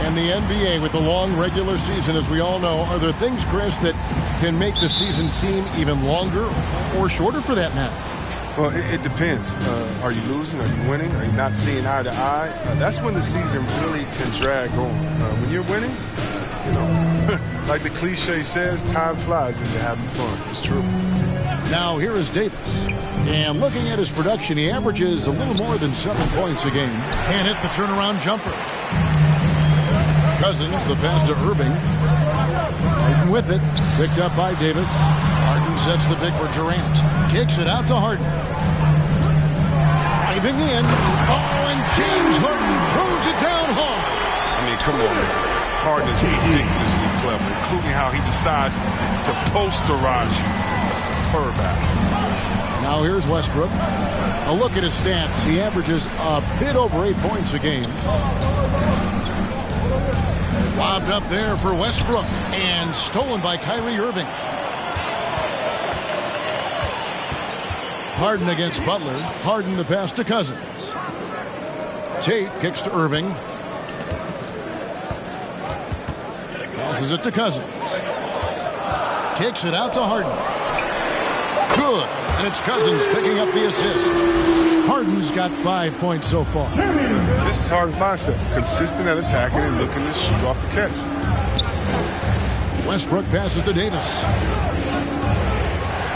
And the NBA, with the long regular season, as we all know, are there things, Chris, that can make the season seem even longer or shorter for that matter? Well, it depends. Are you losing? Are you winning? Are you not seeing eye to eye? That's when the season really can drag on. When you're winning, you know, like the cliche says, time flies when you're having fun. It's true. Now here is Davis. And looking at his production, he averages a little more than 7 points a game. Can't hit the turnaround jumper. Cousins, the pass to Irving. Harden with it. Picked up by Davis. Harden sets the pick for Durant. Kicks it out to Harden. Driving in. Oh, and James Harden throws it down hard. I mean, come on, man. Harden is ridiculously clever, including how he decides to posterize you. A superb athlete. Now here's Westbrook. A look at his stats. He averages a bit over 8 points a game. Lobbed up there for Westbrook and stolen by Kyrie Irving. Harden against Butler. Harden the pass to Cousins. Tate kicks to Irving. Passes it to Cousins. Kicks it out to Harden. Good. And it's Cousins picking up the assist. Harden's got 5 points so far. This is Harden's mindset. Consistent at attacking and looking to shoot off the catch. Westbrook passes to Davis.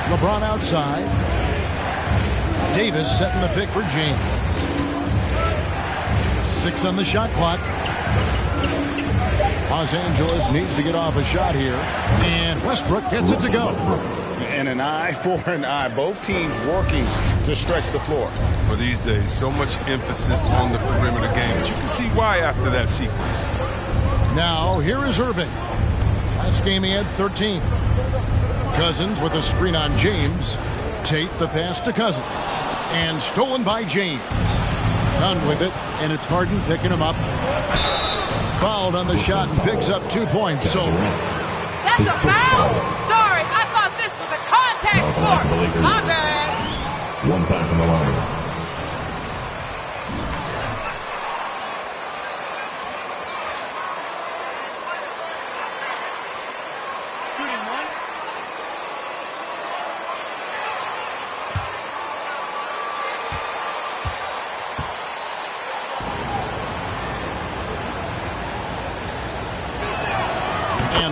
LeBron outside. Davis setting the pick for James. 6 on the shot clock. Los Angeles needs to get off a shot here. And Westbrook gets it to go. And an eye for an eye. Both teams working to stretch the floor. Well, these days, so much emphasis on the perimeter game. But you can see why after that sequence. Now, here is Irving. Last game he had 13. Cousins with a screen on James. Tate the pass to Cousins. And stolen by James. Done with it, and it's Harden picking him up. Fouled on the shot and picks up 2 points. So that's a foul? Sorry, I thought this was a contact sport. My bad. 1 time from the line.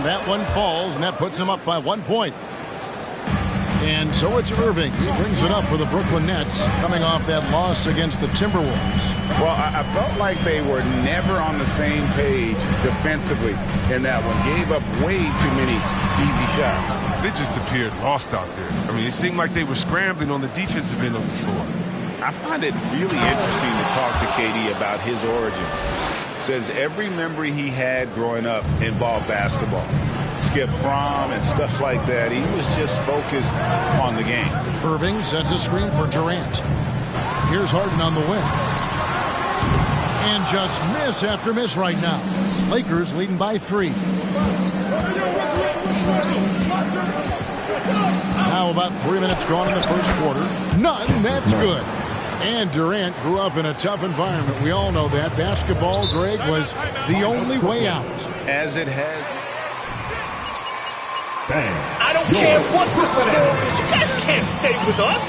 that one falls, and that puts him up by 1 point. And so it's Irving. He brings it up for the Brooklyn Nets, coming off that loss against the Timberwolves. Well, I felt like they were never on the same page defensively in that one. Gave up way too many easy shots. They just appeared lost out there. I mean, it seemed like they were scrambling on the defensive end of the floor. I find it really interesting to talk to KD about his origins. Says every memory he had growing up involved basketball. Skip prom and stuff like that. He was just focused on the game. Irving sets a screen for Durant. Here's Harden on the wing. And just miss after miss right now. Lakers leading by 3. Now about 3 minutes gone in the first quarter. None. That's good. And Durant grew up in a tough environment. We all know that. Basketball, Greg, was the only way out. As it has. I don't care what the score is. You guys can't stay with us.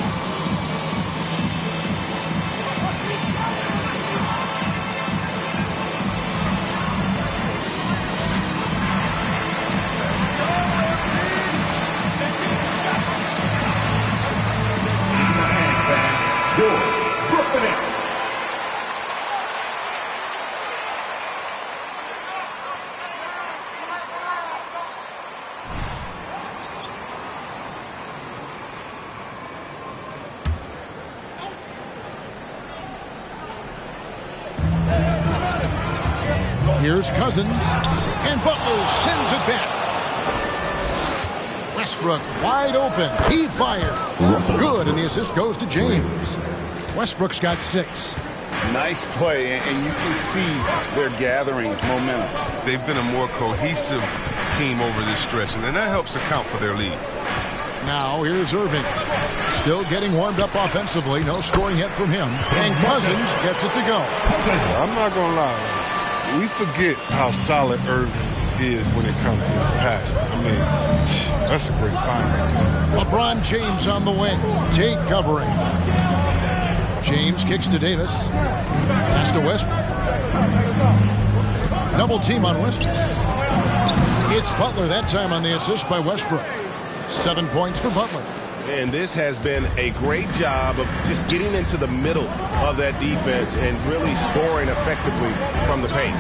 Here's Cousins, and Butler sends it back. Westbrook wide open. He fires. Good, and the assist goes to James. Westbrook's got 6. Nice play, and you can see they're gathering momentum. They've been a more cohesive team over this stretch, and that helps account for their lead. Now here's Irving. Still getting warmed up offensively. No scoring yet from him. And Cousins gets it to go. I'm not going to lie. We forget how solid Irving is when it comes to his passing. I mean, that's a great find. LeBron James on the wing. Tate covering. James kicks to Davis. Pass to Westbrook. Double team on Westbrook. It's Butler that time on the assist by Westbrook. 7 points for Butler. And this has been a great job of just getting into the middle of that defense and really scoring effectively from the paint.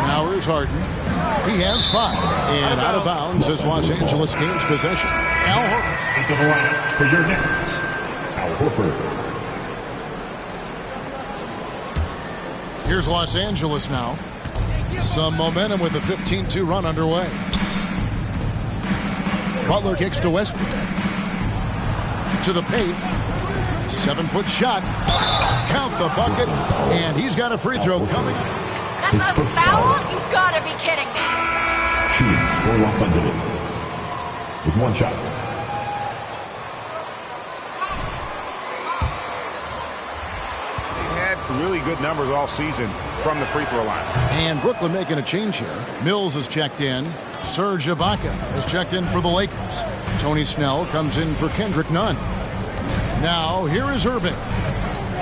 Now here's Harden. He has 5. And out of bounds as Los Angeles gains possession. Al Horford. Into the line for your next. Al Horford. Here's Los Angeles now. Some momentum with a 15-2 run underway. Butler kicks to Westbrook. To the paint. 7-foot shot. Count the bucket. And he's got a free throw coming. That's a foul? You gotta be kidding me. Shooting for Los Angeles. With 1 shot. Really good numbers all season from the free throw line. And Brooklyn making a change here. Mills is checked in. Serge Ibaka is checked in for the Lakers. Tony Snell comes in for Kendrick Nunn. Now here is Irving.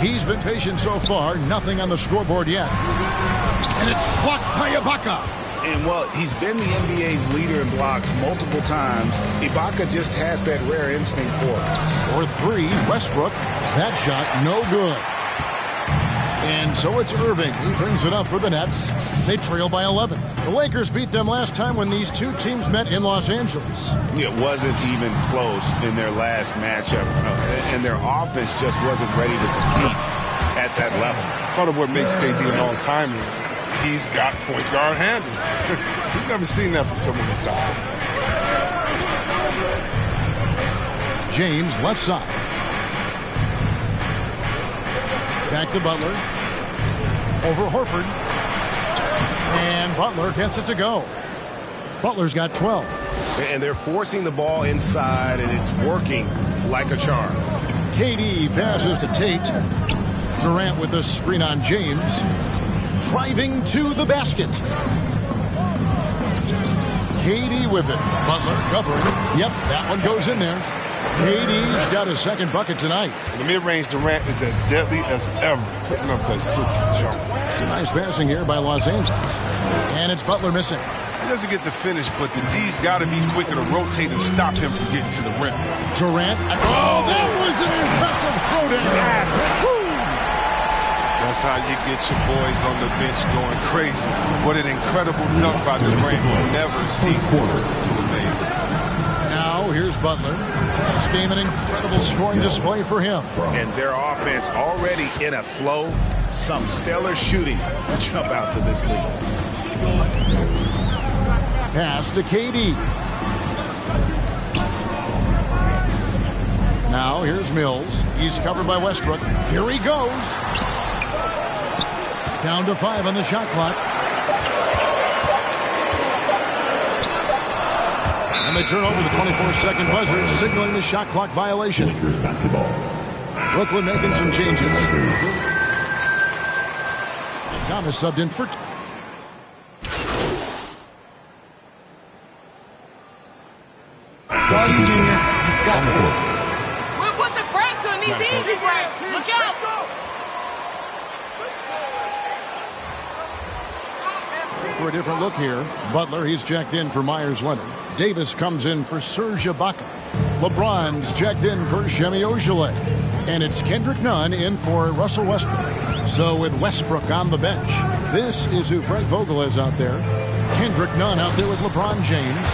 He's been patient so far. Nothing on the scoreboard yet. And it's blocked by Ibaka. And, well, he's been the NBA's leader in blocks multiple times. Ibaka just has that rare instinct for it. For 3, Westbrook. That shot, no good. And so it's Irving. He brings it up for the Nets. They trail by 11. The Lakers beat them last time when these two teams met in Los Angeles. It wasn't even close in their last matchup. And their offense just wasn't ready to compete at that level. Part of what makes KD an all-timer, he's got point guard handles. You've never seen that from someone his size. James left side. Back to Butler. Over Horford. And Butler gets it to go. Butler's got 12. And they're forcing the ball inside, and it's working like a charm. KD passes to Tate. Durant with the screen on James. Driving to the basket. KD with it. Butler covering. Yep, that one goes in there. KD's got his second bucket tonight. The mid-range Durant is as deadly as ever, putting up that super jump. Nice passing here by Los Angeles. And it's Butler missing. He doesn't get the finish, but the D's got to be quicker to rotate and stop him from getting to the rim. Durant. Oh, that was an impressive throwdown. That's how you get your boys on the bench going crazy. What an incredible dunk by Durant. Never ceases to amaze. Now here's Butler. This game an incredible scoring display for him. And their offense already in a flow. Some stellar shooting to jump out to this lead. Pass to KD. Now here's Mills. He's covered by Westbrook. Here he goes. Down to 5 on the shot clock. And they turn over the 24-second buzzer, signaling the shot clock violation. Lakers basketball. Brooklyn making some changes. Thomas subbed in for... We put the brakes on these easy brakes. Look out. For a different look here, Butler, he's checked in for Myers Leonard. Davis comes in for Serge Ibaka. LeBron's checked in for Semi Ojeleye. And it's Kendrick Nunn in for Russell Westbrook. So with Westbrook on the bench, this is who Frank Vogel is out there. Kendrick Nunn out there with LeBron James.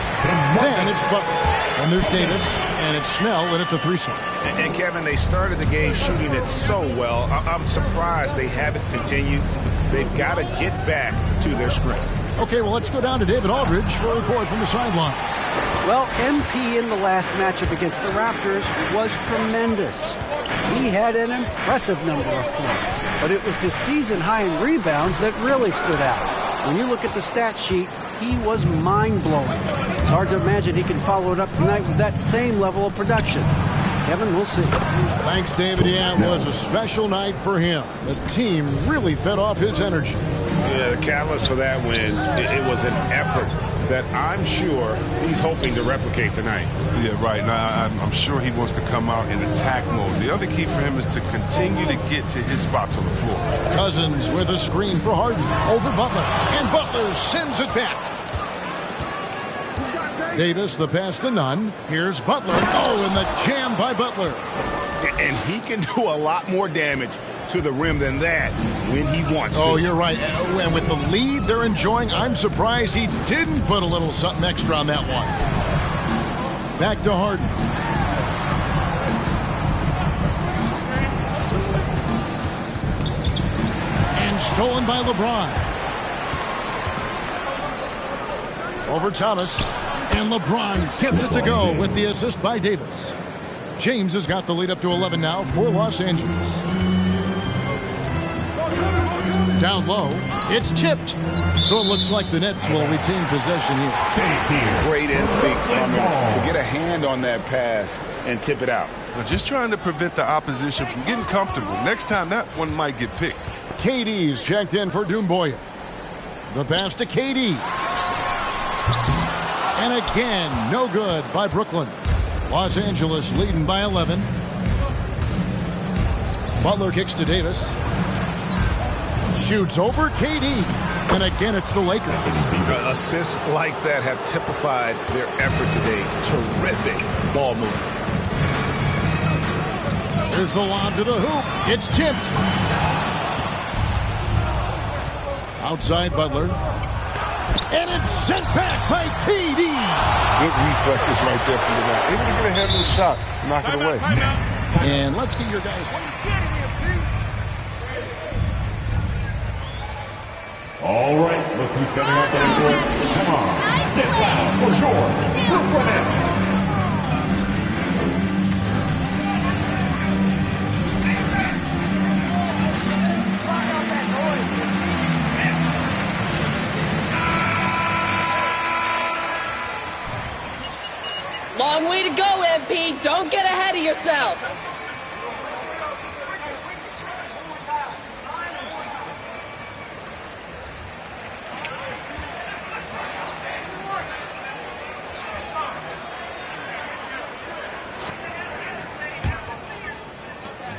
Then it's Butler. And there's Davis, and it's Snell in at the 3 side. And Kevin, they started the game shooting it so well. I'm surprised they haven't continued. They've got to get back to their strength. Okay, well, let's go down to David Aldridge for a report from the sideline. Well, MP in the last matchup against the Raptors was tremendous. He had an impressive number of points, but it was his season high in rebounds that really stood out. When you look at the stat sheet, he was mind-blowing. It's hard to imagine he can follow it up tonight with that same level of production. Kevin, we'll see. Thanks, David. Yeah, it was a special night for him. The team really fed off his energy. Yeah, the catalyst for that win, it was an effort that I'm sure he's hoping to replicate tonight. Yeah, right. Now, I'm sure he wants to come out in attack mode. The other key for him is to continue to get to his spots on the floor. Cousins with a screen for Harden over Butler, and Butler sends it back. Davis, the pass to Nunn. Here's Butler. Oh, and the jam by Butler. And he can do a lot more damage to the rim than that when he wants to. Oh, you're right. And with the lead they're enjoying, I'm surprised he didn't put a little something extra on that one. Back to Harden. And stolen by LeBron. Over Thomas. And LeBron gets it to go with the assist by Davis. James has got the lead up to 11 now for Los Angeles. Down low, it's tipped. So it looks like the Nets will retain possession here. Great instincts from him to get a hand on that pass and tip it out. We're just trying to prevent the opposition from getting comfortable. Next time, that one might get picked. KD's checked in for Doumbouya. The pass to KD. And again, no good by Brooklyn. Los Angeles leading by 11. Butler kicks to Davis. Shoots over KD. And again, it's the Lakers. Assists like that have typified their effort today. Terrific ball movement. Here's the lob to the hoop. It's tipped. Outside Butler. And it's sent back by KD. Good reflexes right there from the guy. Able to get ahead of the shot, knock it away. And let's get your guys. All right, look who's coming out to the court. Come on, get loud for your Brooklyn Nets. Long way to go, MP. Don't get ahead of yourself.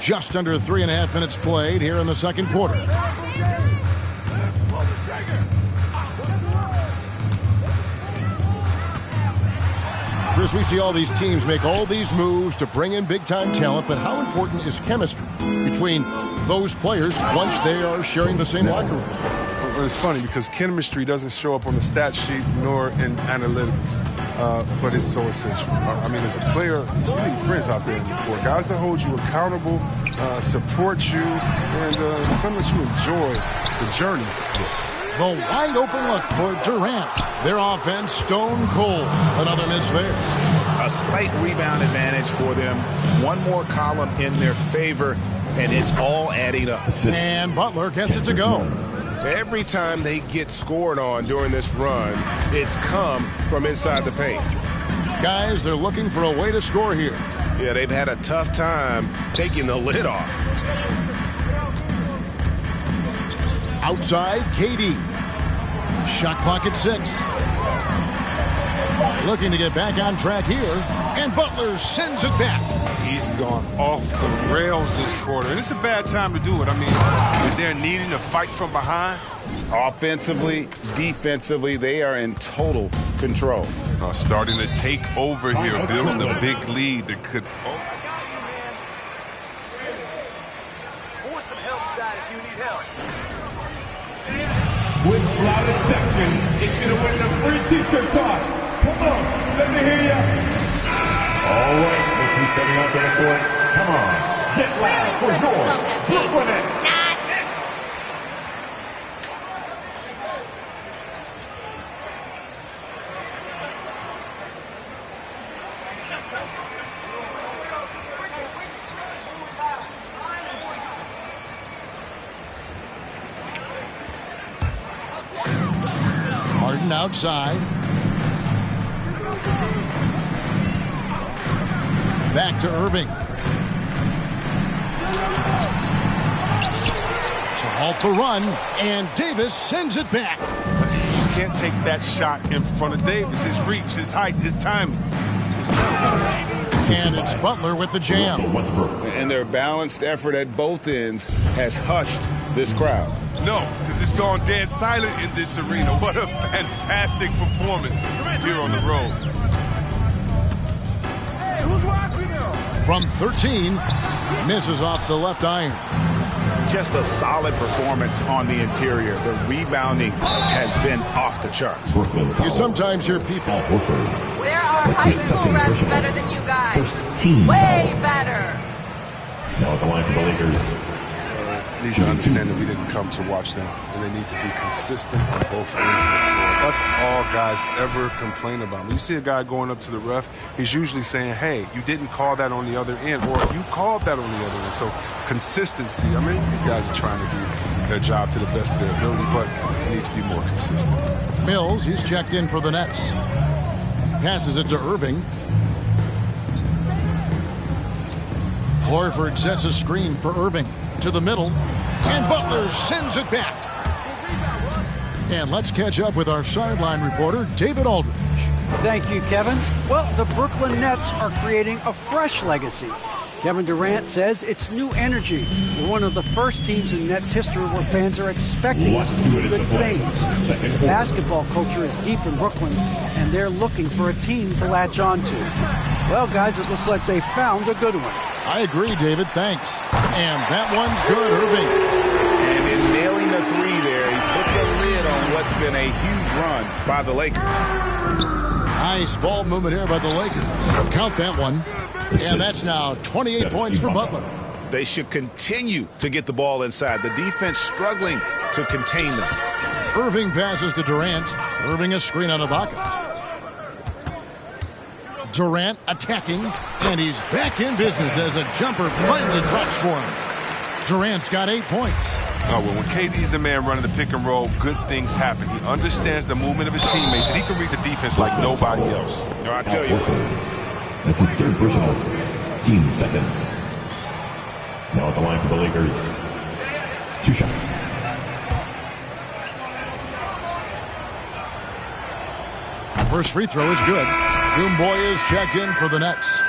Just under 3.5 minutes played here in the second quarter. Chris, we see all these teams make all these moves to bring in big-time talent, but how important is chemistry between those players once they are sharing the same locker room? Well, it's funny because chemistry doesn't show up on the stat sheet nor in analytics, but it's so essential. I mean, as a player, you need friends out there in the court. Guys that hold you accountable, support you, and some that you enjoy the journey with. The wide open look for Durant. Their offense stone cold. Another miss there. A slight rebound advantage for them. One more column in their favor, and it's all adding up. And Butler gets it to go. Every time they get scored on during this run, it's come from inside the paint. Guys, they're looking for a way to score here. Yeah, they've had a tough time taking the lid off. Outside, KD. Shot clock at 6. Looking to get back on track here. And Butler sends it back. He's gone off the rails this quarter. And it's a bad time to do it. I mean, when they're needing to fight from behind. Offensively, defensively, they are in total control. Starting to take over here, building a big lead that could... With loudest section, it's going to win the free t-shirt toss. Come on, let me hear ya. All right, look who's coming out to the court. Come on, get loud for your Brooklyn Nets. Harden outside. Back to Irving. to halt the run, and Davis sends it back. You can't take that shot in front of Davis. His reach, his height, his timing. And it's Butler with the jam. And their balanced effort at both ends has hushed this crowd. No, because it's gone dead silent in this arena. What a fantastic performance here on the road. Hey, who's watching now? From 13, misses off the left iron. Just a solid performance on the interior. The rebounding has been off the charts. You sometimes hear people. There are high school refs better than you guys. Way better. Now at the line for the Lakers. Need to understand that we didn't come to watch them, and they need to be consistent on both ends of the floor. That's all guys ever complain about. When you see a guy going up to the ref, he's usually saying, hey, you didn't call that on the other end, or you called that on the other end. So consistency, I mean, these guys are trying to do their job to the best of their ability, but they need to be more consistent. Mills, he's checked in for the Nets. Passes it to Irving. Horford sets a screen for Irving. To the middle, and Butler sends it back. And let's catch up with our sideline reporter, David Aldridge. Thank you, Kevin. Well, the Brooklyn Nets are creating a fresh legacy. Kevin Durant says it's new energy. We're one of the first teams in Nets history where fans are expecting us to do good things. Basketball culture is deep in Brooklyn, and they're looking for a team to latch on to. Well, guys, it looks like they found a good one. I agree, David. Thanks. And that one's good, Irving. And in nailing the three there, he puts a lid on what's been a huge run by the Lakers. Nice ball movement here by the Lakers. Count that one. And that's now 28 points for Butler. They should continue to get the ball inside. The defense struggling to contain them. Irving passes to Durant. Irving a screen on Ibaka. Durant attacking, and he's back in business as a jumper finally drops for him. Durant's got 8 points. Oh, well, when KD's the man running the pick and roll, good things happen. He understands the movement of his teammates, and he can read the defense like nobody else. I tell you. That's his third personal. Team second. Now at the line for the Lakers. 2 shots. First free throw is good. Boy is checked in for the Nets.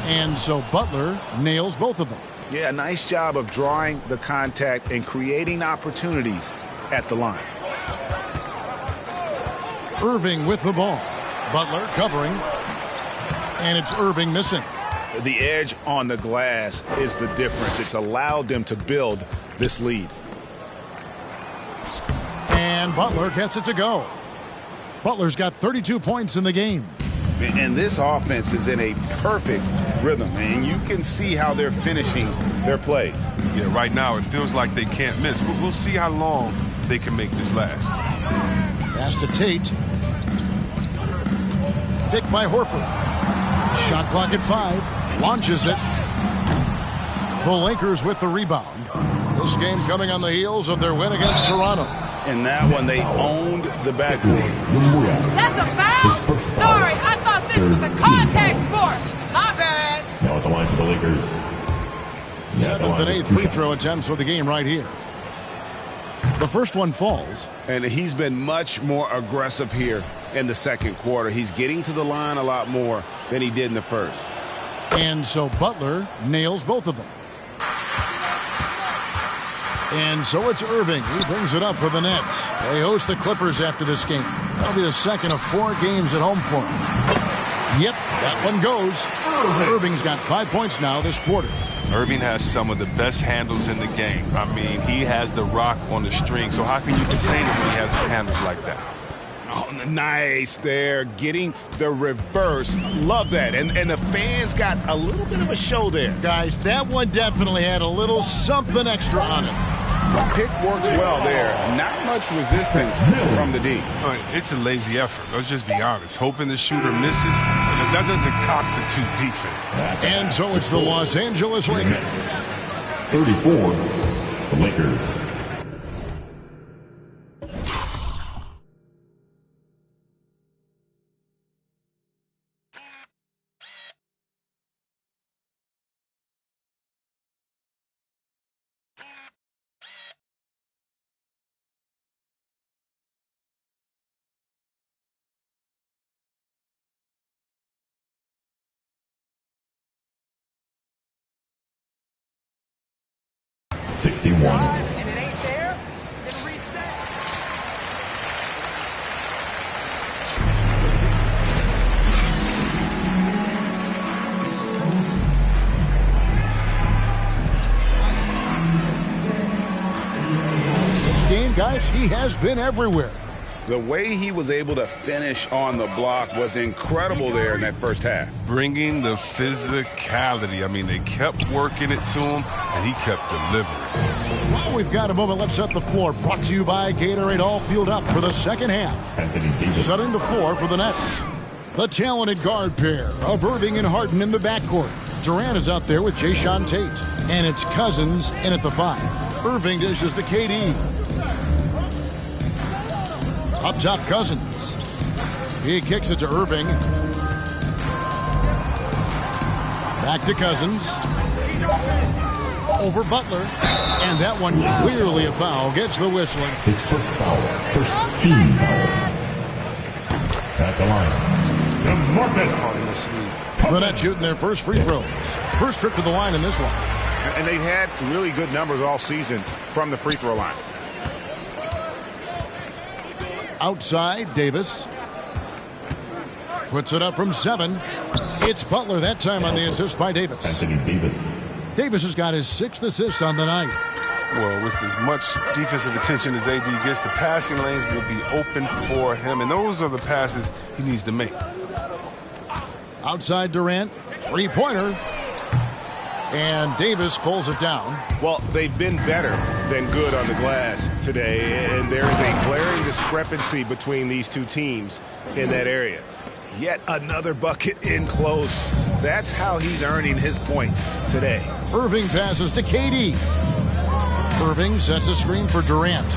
And so Butler nails both of them. Yeah, nice job of drawing the contact and creating opportunities at the line. Irving with the ball. Butler covering. And it's Irving missing. The edge on the glass is the difference. It's allowed them to build this lead. And Butler gets it to go. Butler's got 32 points in the game. And this offense is in a perfect rhythm, and you can see how they're finishing their plays. Yeah, right now it feels like they can't miss, but we'll see how long they can make this last. Pass to Tate. Picked by Horford. Shot clock at 5. Launches it. The Lakers with the rebound. This game coming on the heels of their win against Toronto. In that one, they owned the backcourt. That's a foul? Sorry, I thought this was a contact sport. My bad. Now at the line for the Lakers. 7th and 8th free throw attempts for the game right here. The first one falls. And he's been much more aggressive here in the second quarter. He's getting to the line a lot more than he did in the first. And so Butler nails both of them. And so it's Irving. He brings it up for the Nets. They host the Clippers after this game. That'll be the second of 4 games at home for him. Yep, that one goes. Irving's got 5 points now this quarter. Irving has some of the best handles in the game. I mean, he has the rock on the string, so how can you contain him when he has handles like that? Oh, nice there. Getting the reverse. Love that. And the fans got a little bit of a show there. Guys, that one definitely had a little something extra on it. The pick works well there. Not much resistance from the D. It's a lazy effort. Let's just be honest. Hoping the shooter misses, that doesn't constitute defense. And so it's the Los Angeles Lakers. 34, the Lakers. 61. Game, guys, he has been everywhere. The way he was able to finish on the block was incredible there in that first half. Bringing the physicality. I mean, they kept working it to him, and he kept delivering. Well, we've got a moment. Let's set the floor. Brought to you by Gatorade. All fueled up for the second half. Setting the floor for the Nets. The talented guard pair of Irving and Harden in the backcourt. Durant is out there with Jayshawn Tate. And it's Cousins in at the 5. Irving dishes to KD. Up top, Cousins. He kicks it to Irving. Back to Cousins. Over Butler. And that one clearly a foul. Gets the whistling. His first foul. First team foul. At the line. DeMarcus. The Nets shooting their first free throws. First trip to the line in this one. And they've had really good numbers all season from the free throw line. Outside, Davis. Puts it up from 7. It's Butler that time on the assist by Davis. Anthony Davis. Davis has got his 6th assist on the night. Well, with as much defensive attention as AD gets, the passing lanes will be open for him, and those are the passes he needs to make. Outside Durant, three-pointer. And Davis pulls it down. Well, they've been better than good on the glass today, and there is a glaring discrepancy between these two teams in that area. Yet another bucket in close. That's how he's earning his points today. Irving passes to KD. Irving sets a screen for Durant.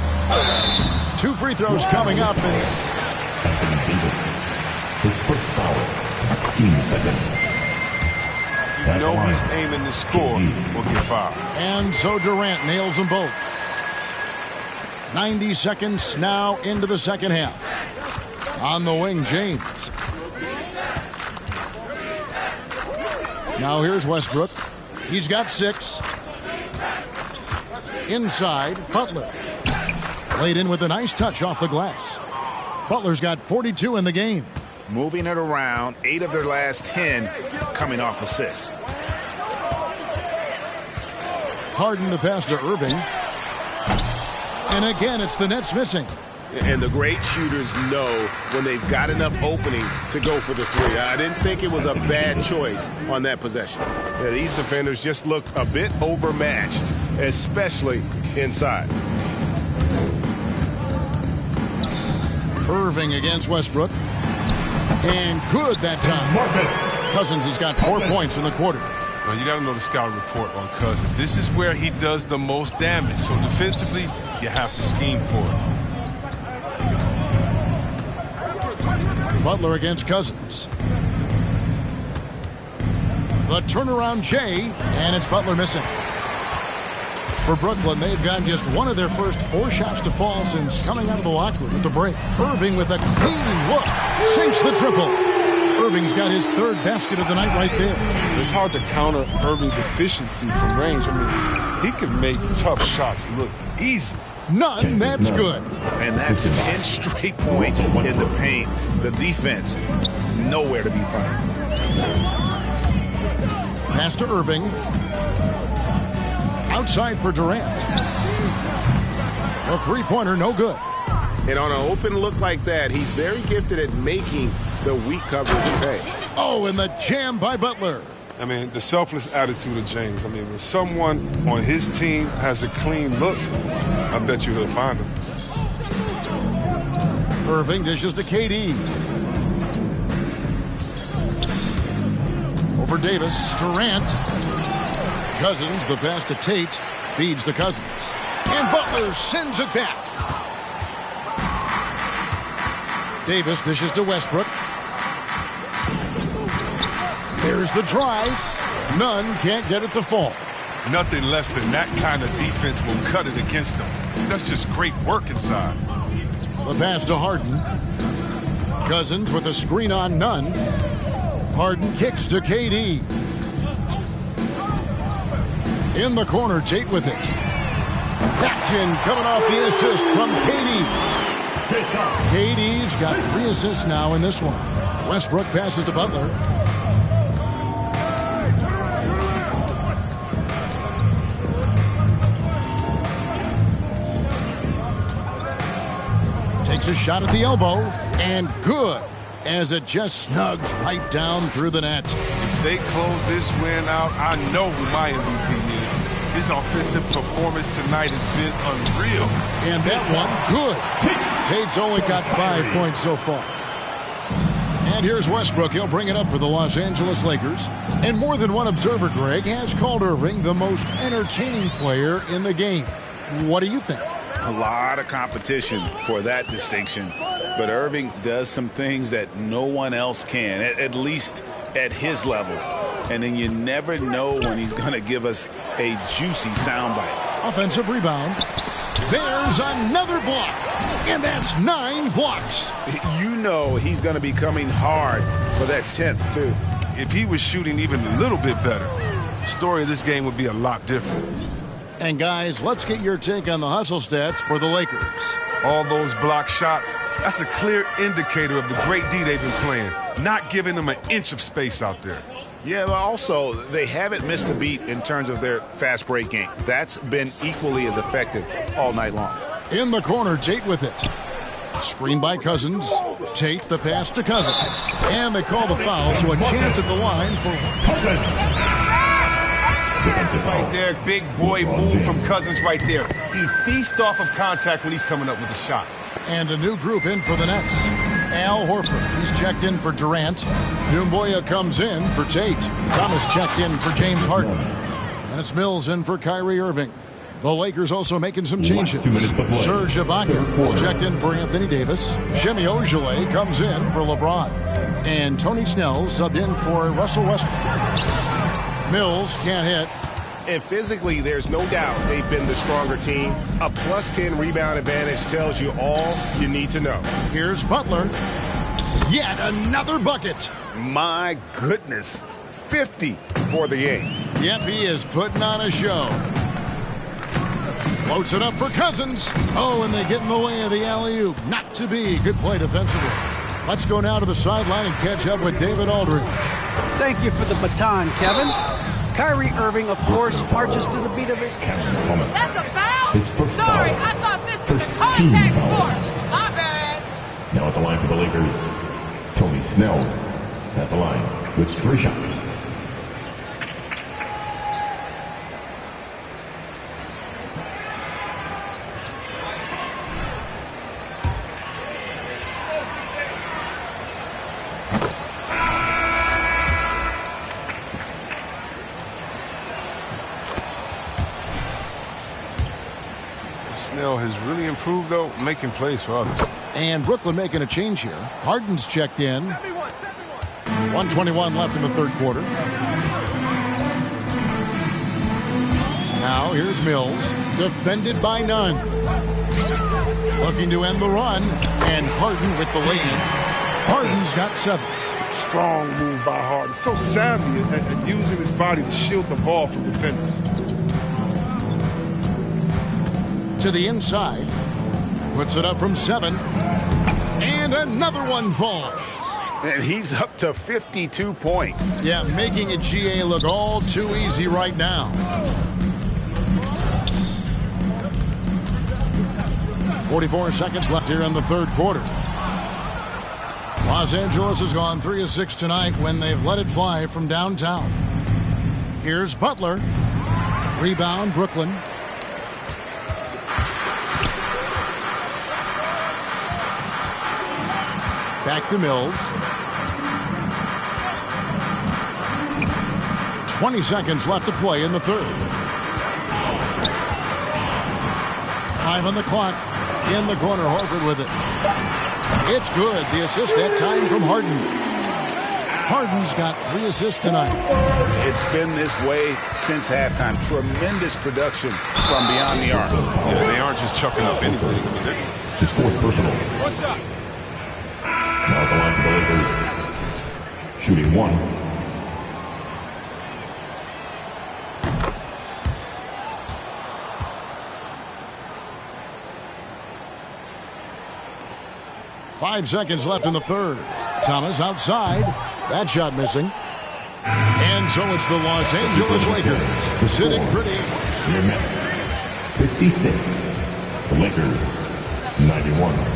2 free throws coming up. Anthony Davis. His first foul. Team second. You know he's aiming to score will get fouled. And so Durant nails them both. 90 seconds now into the second half. On the wing, James. Now here's Westbrook. He's got 6. Inside, Butler. Laid in with a nice touch off the glass. Butler's got 42 in the game. Moving it around, 8 of their last 10 coming off assists. Harden the pass to Irving. And again, it's the Nets missing. And the great shooters know when they've got enough opening to go for the 3. I didn't think it was a bad choice on that possession. Yeah, these defenders just looked a bit overmatched, especially inside. Irving against Westbrook. And good that time. Cousins has got 4 points in the quarter. Well, you got to know the scouting report on Cousins. This is where he does the most damage. So defensively, you have to scheme for it. Butler against Cousins. The turnaround Jay, and it's Butler missing. For Brooklyn, they've gotten just one of their first 4 shots to fall since coming out of the locker room at the break. Irving with a clean look. Sinks the triple. Irving's got his 3rd basket of the night right there. It's hard to counter Irving's efficiency from range. I mean, he can make tough shots look easy. None, that's good. And that's 10 straight points in the paint. The defense, nowhere to be found. Pass to Irving. Outside for Durant. A 3-pointer, no good. And on an open look like that, he's very gifted at making the weak coverage pay. Oh, and the jam by Butler. I mean, the selfless attitude of James. I mean, when someone on his team has a clean look, I bet you he'll find him. Irving dishes to KD. Over Davis. Durant. Cousins, the pass to Tate. Feeds to Cousins. And Butler sends it back. Davis dishes to Westbrook. There's the drive. None can't get it to fall. Nothing less than that kind of defense will cut it against them. That's just great work inside. The pass to Harden. Cousins with a screen on Nunn. Harden kicks to KD. In the corner, Tate with it. action coming off the assist from KD. KD's got 3 assists now in this one. Westbrook passes to Butler. Takes a shot at the elbow, and good, as it just snugs right down through the net. If they close this win out, I know who my MVP is. His offensive performance tonight has been unreal. And that one, good. Tate's only got 5 points so far. And here's Westbrook. He'll bring it up for the Los Angeles Lakers. And more than one observer, Greg, has called Irving the most entertaining player in the game. What do you think? A lot of competition for that distinction. But Irving does some things that no one else can, at least at his level. And then you never know when he's going to give us a juicy soundbite. Offensive rebound. There's another block. And that's 9 blocks. You know he's going to be coming hard for that 10th, too. If he was shooting even a little bit better, the story of this game would be a lot different. And guys, let's get your take on the hustle stats for the Lakers. All those block shots, that's a clear indicator of the great D they've been playing, not giving them an inch of space out there. Yeah, but also, they haven't missed a beat in terms of their fast break game. That's been equally as effective all night long. In the corner, Tate with it. Screen by Cousins. Tate the pass to Cousins. And they call the foul, so a chance at the line for... Right there, big boy move from Cousins right there. He feasts off of contact when he's coming up with a shot. And a new group in for the Nets. Al Horford, he's checked in for Durant. Doumbouya comes in for Tate. Thomas checked in for James Harden. And it's Mills in for Kyrie Irving. The Lakers also making some changes. Serge Ibaka is checked in for Anthony Davis. Semi Ojeleye comes in for LeBron. And Tony Snell subbed in for Russell Westbrook. Mills can't hit. And physically, there's no doubt they've been the stronger team. A +10 rebound advantage tells you all you need to know. Here's Butler. Yet another bucket. My goodness. 50 for the game. Yep, he is putting on a show. Floats it up for Cousins. Oh, and they get in the way of the alley-oop. Not to be. Good play defensively. Let's go now to the sideline and catch up with David Aldridge. Thank you for the baton, Kevin. Kyrie Irving, of course, marches to the beat of his... That's a foul? His first Sorry, foul. I thought this was a First contact team sport. foul. My bad. Now at the line for the Lakers, Tony Snell at the line with 3 shots. Snell has really improved, though, making plays for others. And Brooklyn making a change here. Harden's checked in. 1:21 left in the third quarter. Now here's Mills, defended by none. Looking to end the run, and Harden with the lay-in. Harden's got 7. Strong move by Harden. So savvy at using his body to shield the ball from defenders. To the inside. Puts it up from 7. And another one falls. And he's up to 52 points. Yeah, making a GA look all too easy right now. 44 seconds left here in the third quarter. Los Angeles has gone 3 of 6 tonight when they've let it fly from downtown. Here's Butler. Rebound, Brooklyn. Back to Mills. 20 seconds left to play in the third. 5 on the clock. In the corner, Horford with it. It's good. The assist that time from Harden. Harden's got 3 assists tonight. It's been this way since halftime. Tremendous production from beyond the arc. Yeah, they aren't just chucking up anything. I mean, they're... His 4th personal. What's up? Now at the line for the Lakers, shooting 1. 5 seconds left in the third. Thomas outside. That shot missing. And so it's the Los Angeles Lakers sitting pretty. Your Mets, 56. The Lakers, 91.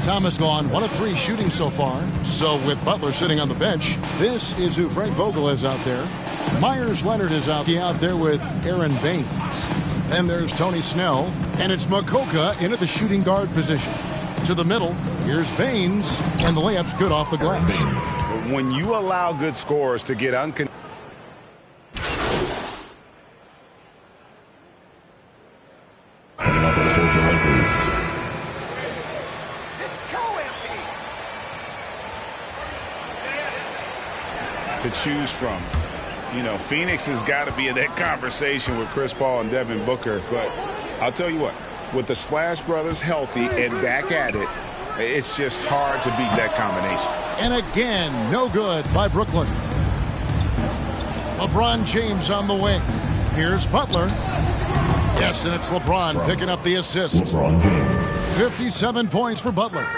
Thomas gone 1 of 3 shooting so far. So with Butler sitting on the bench, this is who Frank Vogel is out there. Myers Leonard is out there with Aaron Baines. Then there's Tony Snell, and it's Makoka in at the shooting guard position. To the middle, here's Baines, and the layup's good off the glass. When you allow good scorers to get uncontrolled, to choose from. You know, Phoenix has got to be in that conversation with Chris Paul and Devin Booker. But I'll tell you what, with the Splash Brothers healthy and back at it, it's just hard to beat that combination. And again, no good by Brooklyn. LeBron James on the wing. Here's Butler. Yes, and it's LeBron picking up the assist. LeBron James. 57 points for Butler.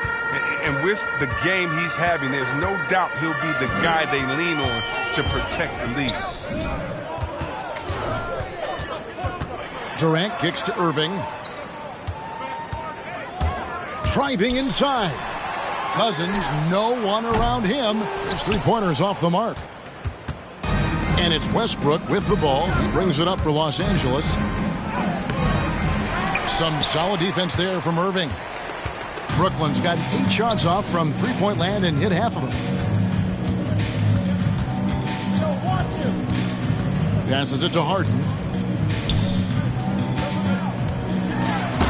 And with the game he's having, there's no doubt he'll be the guy they lean on to protect the lead. Durant kicks to Irving. Driving inside. Cousins, no one around him. His three-pointer's off the mark. And it's Westbrook with the ball. He brings it up for Los Angeles. Some solid defense there from Irving. Brooklyn's got 8 shots off from three-point land and hit half of them. Passes it to Harden.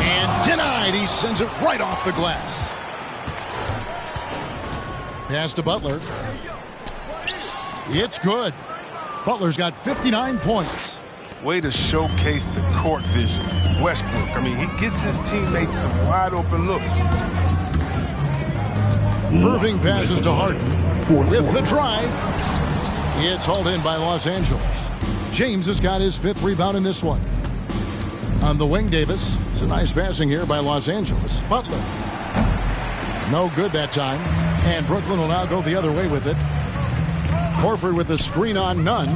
And denied. He sends it right off the glass. Pass to Butler. It's good. Butler's got 59 points. Way to showcase the court vision. Westbrook, I mean, he gets his teammates some wide open looks. Irving passes to Harden with the drive. It's hauled in by Los Angeles. James has got his 5th rebound in this one. On the wing, Davis. It's a nice passing here by Los Angeles. Butler. No good that time. And Brooklyn will now go the other way with it. Horford with a screen on none.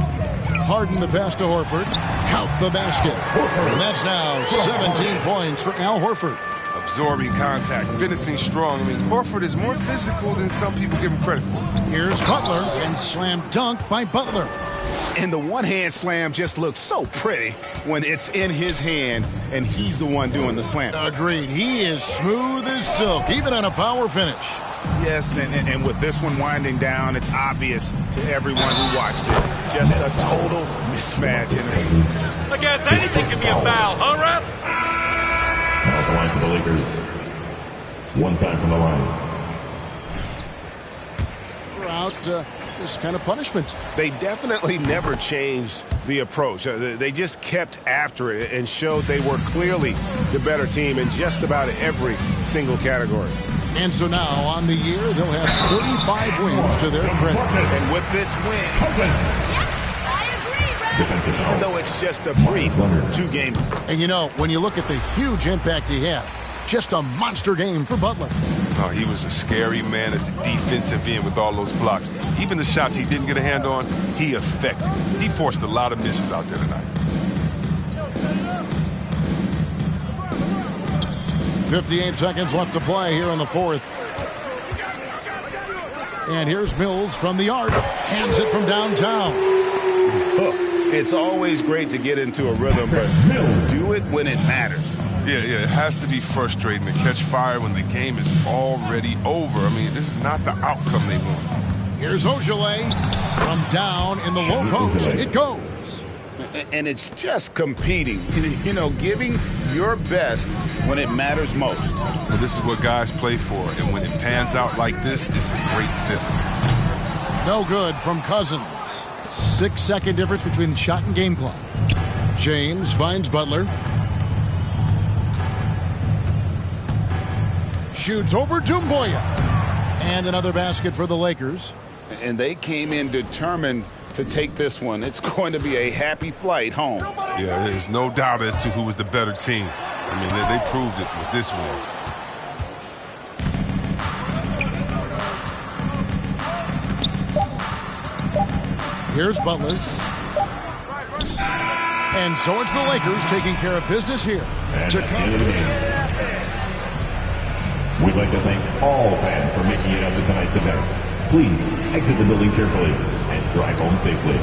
Harden the pass to Horford. Count the basket. And that's now 17 points for Al Horford. Absorbing contact, finishing strong. I mean, Horford is more physical than some people give him credit for. Here's Butler, and slam dunk by Butler. And the one-hand slam just looks so pretty when it's in his hand and he's the one doing the slam. Agreed. He is smooth as silk, even on a power finish. Yes, and with this one winding down, it's obvious to everyone who watched it. Just a total mismatch. I guess anything can be a foul, huh, Rep? Now the line for the Lakers. 1 time from the line. We're out this kind of punishment. They definitely never changed the approach. They just kept after it and showed they were clearly the better team in just about every single category. And so now, on the year, they'll have 35 wins to their credit. And with this win, even though it's just a brief 2-game. And you know, when you look at the huge impact he had, just a monster game for Butler. Oh, he was a scary man at the defensive end with all those blocks. Even the shots he didn't get a hand on, he affected. He forced a lot of misses out there tonight. 58 seconds left to play here in the 4th. And here's Mills from the arc. Hands it from downtown. It's always great to get into a rhythm, but do it when it matters. Yeah, it has to be frustrating to catch fire when the game is already over. I mean, this is not the outcome they want. Here's Ojale from down in the low post. It goes. And it's just competing, giving your best when it matters most. Well, this is what guys play for, and when it pans out like this, it's a great feeling. No good from Cousins. 6-second difference between the shot and game clock. James finds Butler. Shoots over Doumbouya. And another basket for the Lakers. And they came in determined to take this one. It's going to be a happy flight home. Yeah, there's no doubt as to who was the better team. I mean, they proved it with this win. Here's Butler. And so it's the Lakers taking care of business here. And at the end of the game, we'd like to thank all fans for making it out to tonight's event. Please exit the building carefully and drive home safely.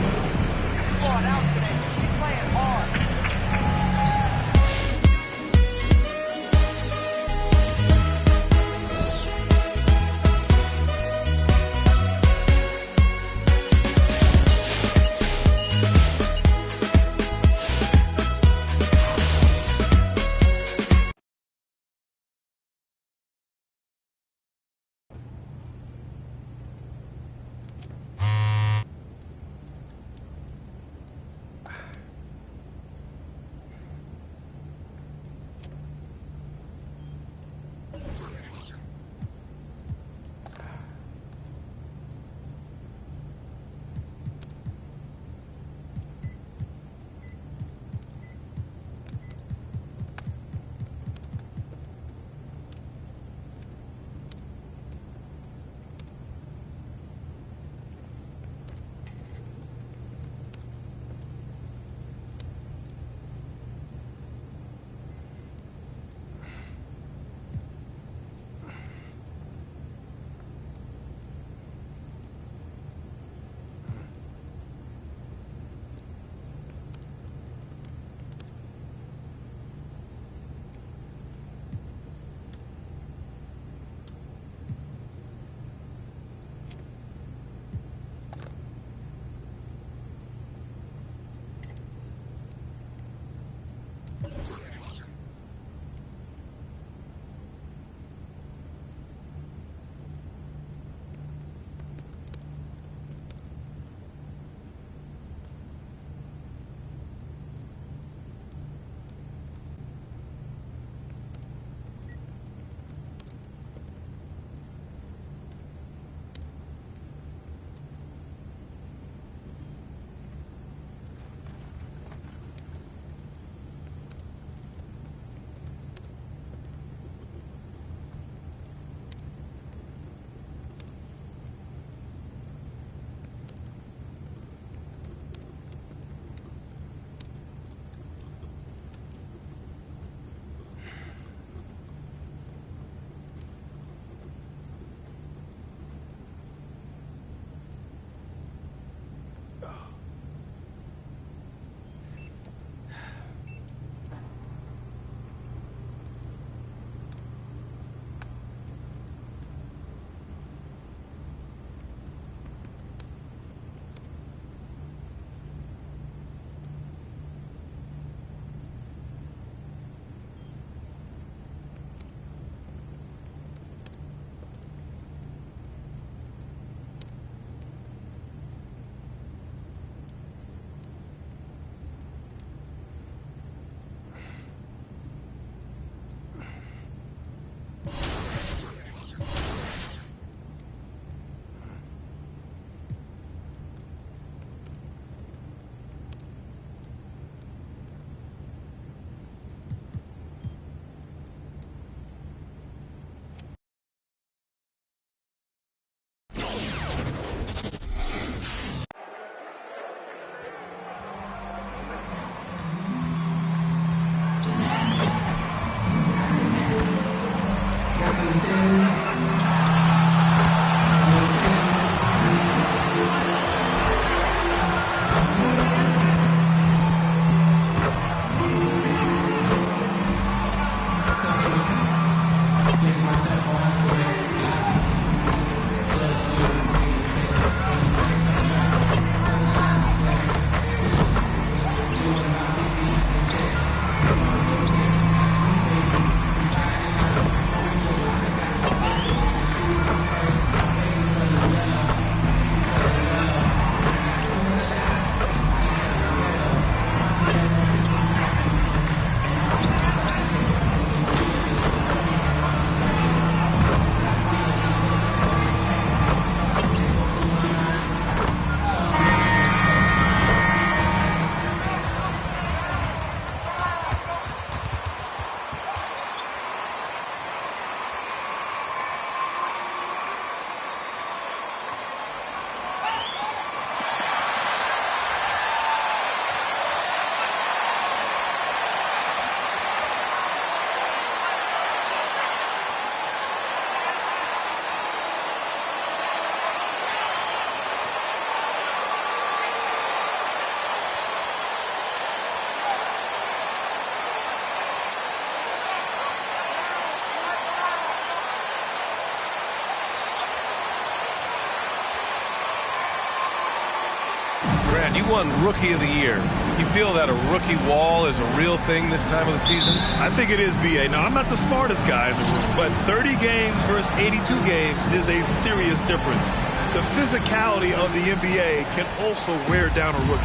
LeBron, you won Rookie of the Year. You feel that a rookie wall is a real thing this time of the season? I think it is, B.A. Now, I'm not the smartest guy in the room, but 30 games versus 82 games is a serious difference. The physicality of the NBA can also wear down a rookie.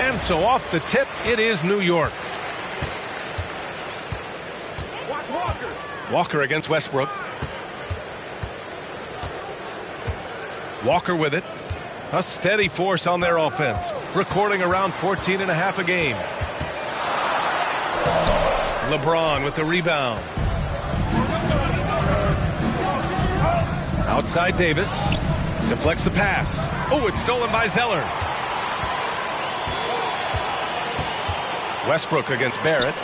And so off the tip, it is New York. Watch Walker. Walker against Westbrook. Walker with it. A steady force on their offense, recording around 14.5 a game. LeBron with the rebound. Outside Davis. Deflects the pass. Oh, it's stolen by Zeller. Westbrook against Barrett.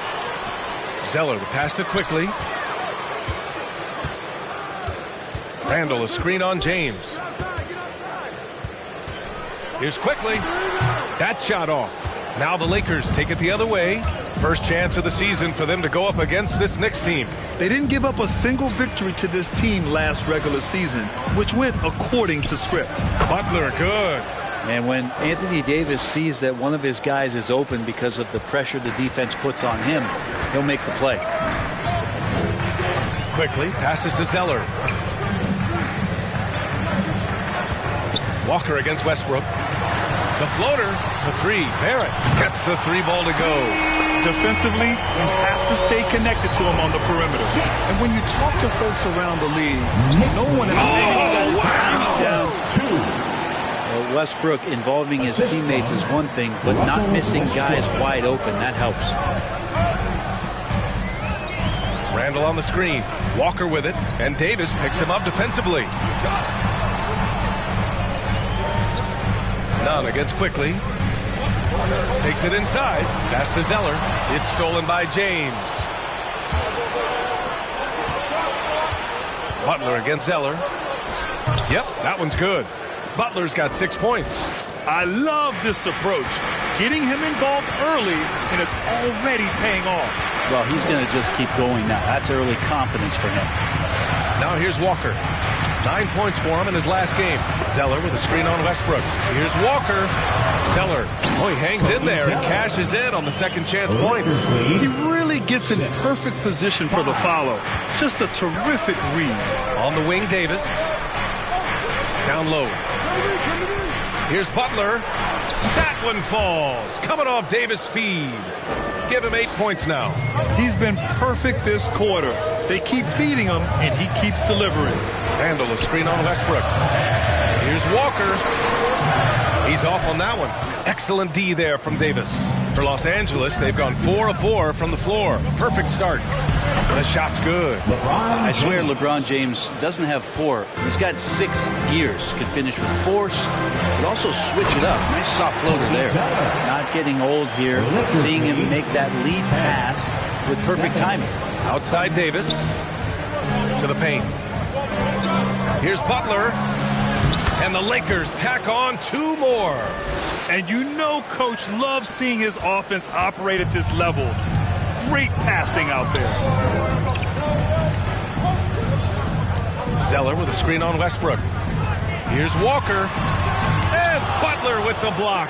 Zeller, the pass to Quickly. Randall, a screen on James. Here's Quickly. That shot off. Now the Lakers take it the other way. First chance of the season for them to go up against this Knicks team. They didn't give up a single victory to this team last regular season, which went according to script. Butler, good. And when Anthony Davis sees that one of his guys is open because of the pressure the defense puts on him, he'll make the play. Quickly passes to Zeller. Walker against Westbrook. The floater, the three. Barrett gets the three ball to go. Defensively, you have to stay connected to him on the perimeter. And when you talk to folks around the league, no one is down two. Well, Westbrook involving his teammates is one thing, but not missing guys wide open, that helps. Randall on the screen. Walker with it, and Davis picks him up defensively. Nunn against Quickly. Takes it inside. Pass to Zeller. It's stolen by James. Butler against Zeller. Yep, that one's good. Butler's got 6 points. I love this approach. Getting him involved early, and it's already paying off. Well, he's going to just keep going now. That's early confidence for him. Now here's Walker. 9 points for him in his last game. Zeller with a screen on Westbrook. Here's Walker. Zeller. Oh, he hangs in there and cashes in on the second chance points. He really gets in perfect position for the follow. Just a terrific read. On the wing, Davis. Down low. Here's Butler. That one falls. Coming off Davis' feed. Give him 8 points now. He's been perfect this quarter. They keep feeding him, and he keeps delivering. Randall, a screen on Westbrook. Here's Walker. He's off on that one. Excellent D there from Davis. For Los Angeles, they've gone 4 of 4 from the floor. Perfect start. The shot's good. I swear LeBron James doesn't have 4. He's got 6 gears. Could finish with force, but also switch it up. Nice soft floater there. Not getting old here. Seeing him make that lead pass with perfect timing. Outside Davis. To the paint. Here's Butler. And the Lakers tack on 2 more. And you know Coach loves seeing his offense operate at this level. Great passing out there. Zeller with a screen on Westbrook. Here's Walker. And Butler with the block.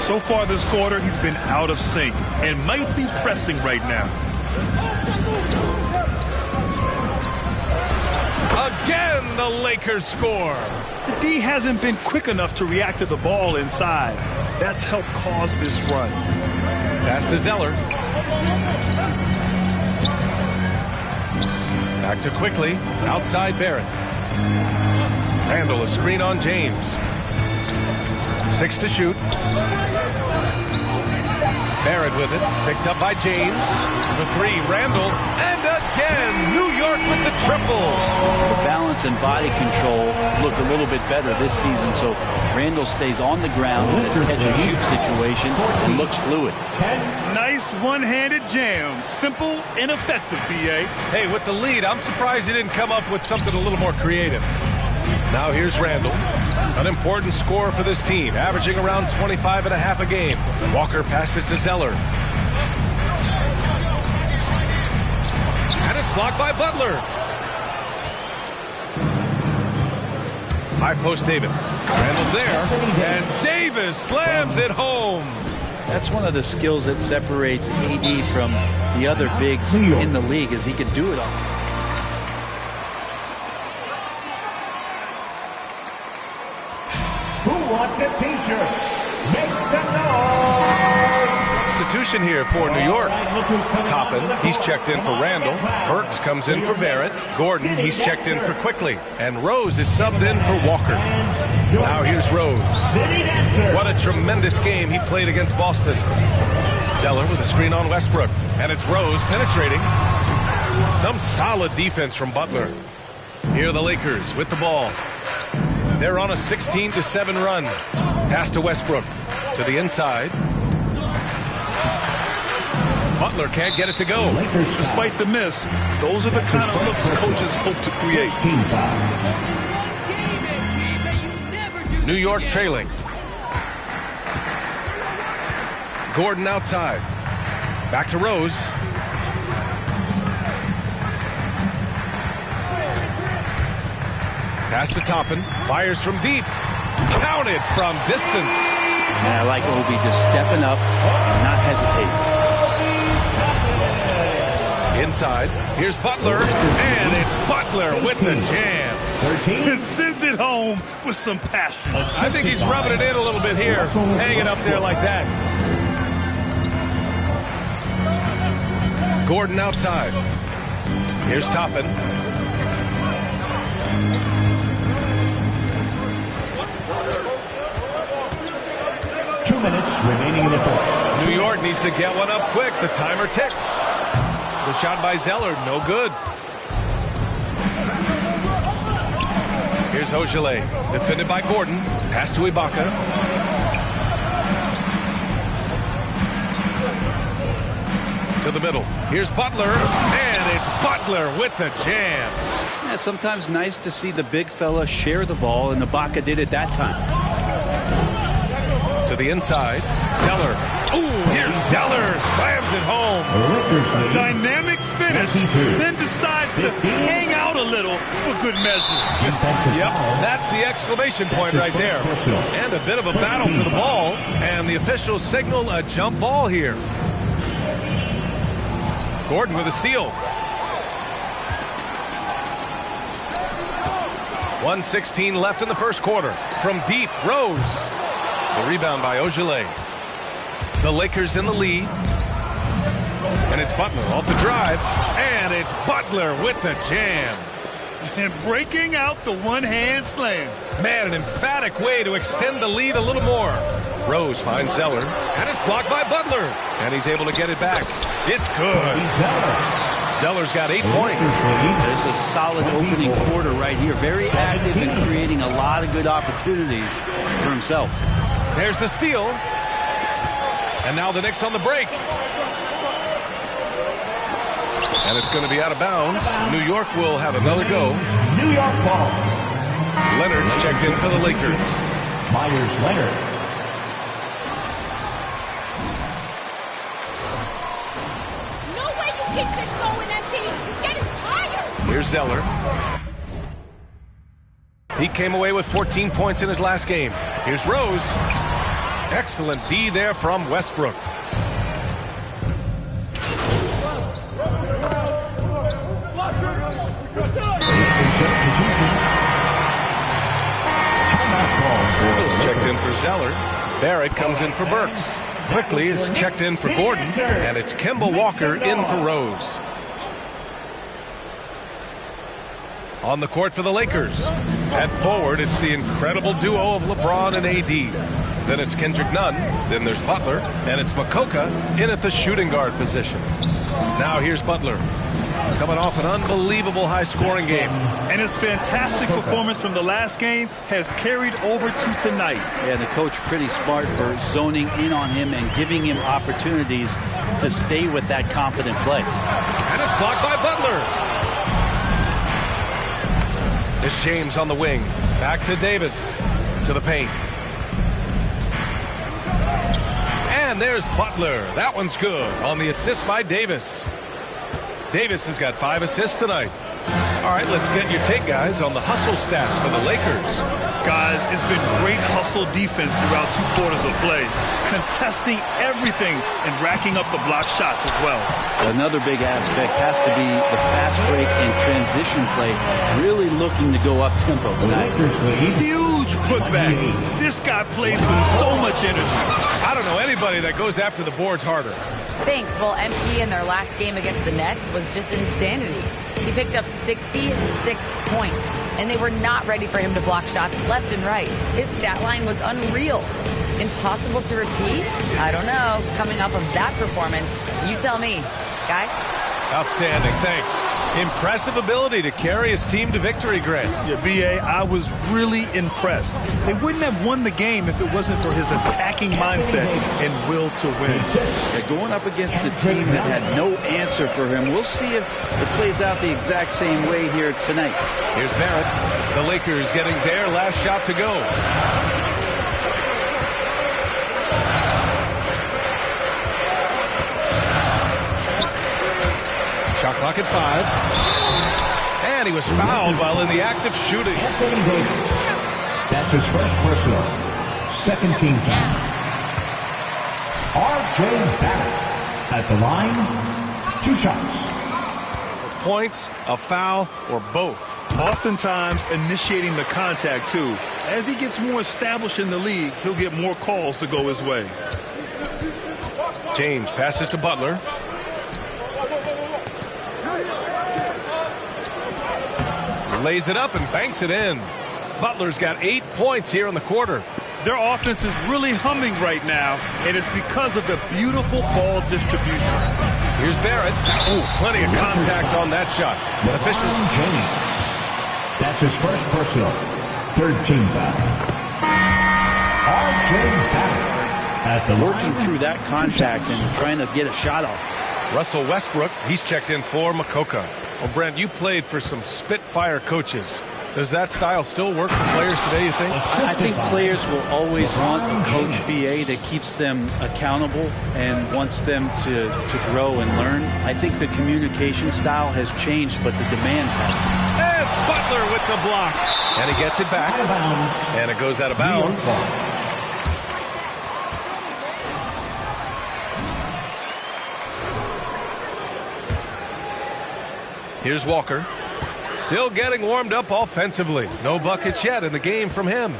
So far this quarter, he's been out of sync and might be pressing right now. Again, the Lakers score. The D hasn't been quick enough to react to the ball inside. That's helped cause this run. Pass to Zeller. Back to Quickly. Outside Barrett. Randall, a screen on James. 6 to shoot. Barrett with it. Picked up by James. The 3, Randall. And again, New York with the triple. The balance and body control look a little bit better this season, so Randall stays on the ground in this catch-and-shoot situation and looks fluid. Nice one-handed jam. Simple and effective, B.A. Hey, with the lead, I'm surprised he didn't come up with something a little more creative. Now here's Randall. An important scorer for this team, averaging around 25.5 a game. Walker passes to Zeller. And it's blocked by Butler. High post Davis. Randall's there. And Davis slams it home. That's one of the skills that separates AD from the other bigs in the league, is he can do it all. Who wants a t-shirt? Make some noise! Substitution here for New York. Toppin, he's checked in for Randall. Burks comes in for Barrett. Gordon, he's checked in for Quickly. And Rose is subbed in for Walker. Now here's Rose. What a tremendous game he played against Boston. Zeller with a screen on Westbrook. And it's Rose penetrating. Some solid defense from Butler. Here are the Lakers with the ball. They're on a 16-7 run. Pass to Westbrook. To the inside. Butler can't get it to go. Despite the miss, those are the kind of looks coaches hope to create. New York trailing. Gordon outside. Back to Rose. Pass to Toppin. Fires from deep. Counted from distance. And I like Obi just stepping up and not hesitating. Inside, here's Butler, and it's Butler with the jam. He sends it home with some passion. I think he's rubbing it in a little bit here, hanging up there like that. Gordon outside. Here's Toppin. Minutes remaining in the first. New York needs to get one up quick. The timer ticks. The shot by Zeller, no good. Here's HWLRADIO, defended by Gordon. Pass to Ibaka. To the middle. Here's Butler, and it's Butler with the jam. Yeah, sometimes nice to see the big fella share the ball, and Ibaka did it that time. To the inside, Zeller. Ooh, here's Zeller, slams it home. A dynamic finish, then decides to hang out a little for good measure. Yep, that's the exclamation point right there. And a bit of a battle for the ball, and the officials signal a jump ball here. Gordon with a steal. 1:16 left in the first quarter. From deep, Rose. The rebound by HWLRADIO. The Lakers in the lead. And it's Butler off the drive. And it's Butler with the jam. And breaking out the one-hand slam. Man, an emphatic way to extend the lead a little more. Rose finds Zeller. And it's blocked by Butler. And he's able to get it back. It's good. Zeller's got 8 points. This is a solid opening quarter right here. Very active and creating a lot of good opportunities for himself. There's the steal. And now the Knicks on the break. And it's going to be out of bounds. New York will have another go. New York ball. Leonard's checked in for the Lakers. Myers Leonard. No way you keep this going, MP. You're getting tired. Here's Zeller. He came away with 14 points in his last game. Here's Rose. Excellent D there from Westbrook. Randall's checked in for Zeller. Barrett comes in for Burks. Quickly is checked in for Gordon. And it's Kemba Walker in for Rose. On the court for the Lakers. At forward, it's the incredible duo of LeBron and AD. Then it's Kendrick Nunn. Then there's Butler. And it's Makoka in at the shooting guard position. Now here's Butler. Coming off an unbelievable high-scoring game. And his fantastic performance from the last game has carried over to tonight. Yeah, the coach pretty smart for zoning in on him and giving him opportunities to stay with that confident play. And it's blocked by Butler. It's James on the wing. Back to Davis. To the paint. And there's Butler. That one's good on the assist by Davis. Davis has got 5 assists tonight. All right, let's get your take, guys, on the hustle stats for the Lakers. Guys, it's been great hustle defense throughout 2 quarters of play, contesting everything and racking up the block shots as well. Another big aspect has to be the fast break and transition play, really looking to go up tempo tonight. Huge putback. This guy plays with so much energy. I don't know anybody that goes after the boards harder. Thanks. Well, MP in their last game against the Nets was just insanity. He picked up 66 points, and they were not ready for him to block shots left and right. His stat line was unreal. Impossible to repeat? I don't know. Coming off of that performance, you tell me. Guys? Outstanding, thanks. Impressive ability to carry his team to victory, Grant. Yeah, B.A., I was really impressed. They wouldn't have won the game if it wasn't for his attacking mindset and will to win. They're going up against a team that had no answer for him. We'll see if it plays out the exact same way here tonight. Here's Barrett. The Lakers getting their last shot to go. Shot clock at 5. And he was fouled while in the act of shooting. That's his first personal. Second team foul. R.J. Barrett at the line. 2 shots. Points, a foul, or both. Oftentimes initiating the contact, too. As he gets more established in the league, he'll get more calls to go his way. James passes to Butler. Lays it up and banks it in. Butler's got 8 points here in the quarter. Their offense is really humming right now, and it's because of the beautiful ball distribution. Here's Barrett. Oh, plenty of contact on that shot. Officials. James. That's his first personal. Third team foul. R.J. Barrett at the working through that contact and trying to get a shot off. Russell Westbrook, he's checked in for Makoka. Well, Brent, you played for some Spitfire coaches. Does that style still work for players today, you think? I think players will always want a coach, BA, that keeps them accountable and wants them to grow and learn. I think the communication style has changed, but the demands have. And Butler with the block. And he gets it back. Out of bounds. And it goes out of bounds. Here's Walker. Still getting warmed up offensively. No buckets yet in the game from him.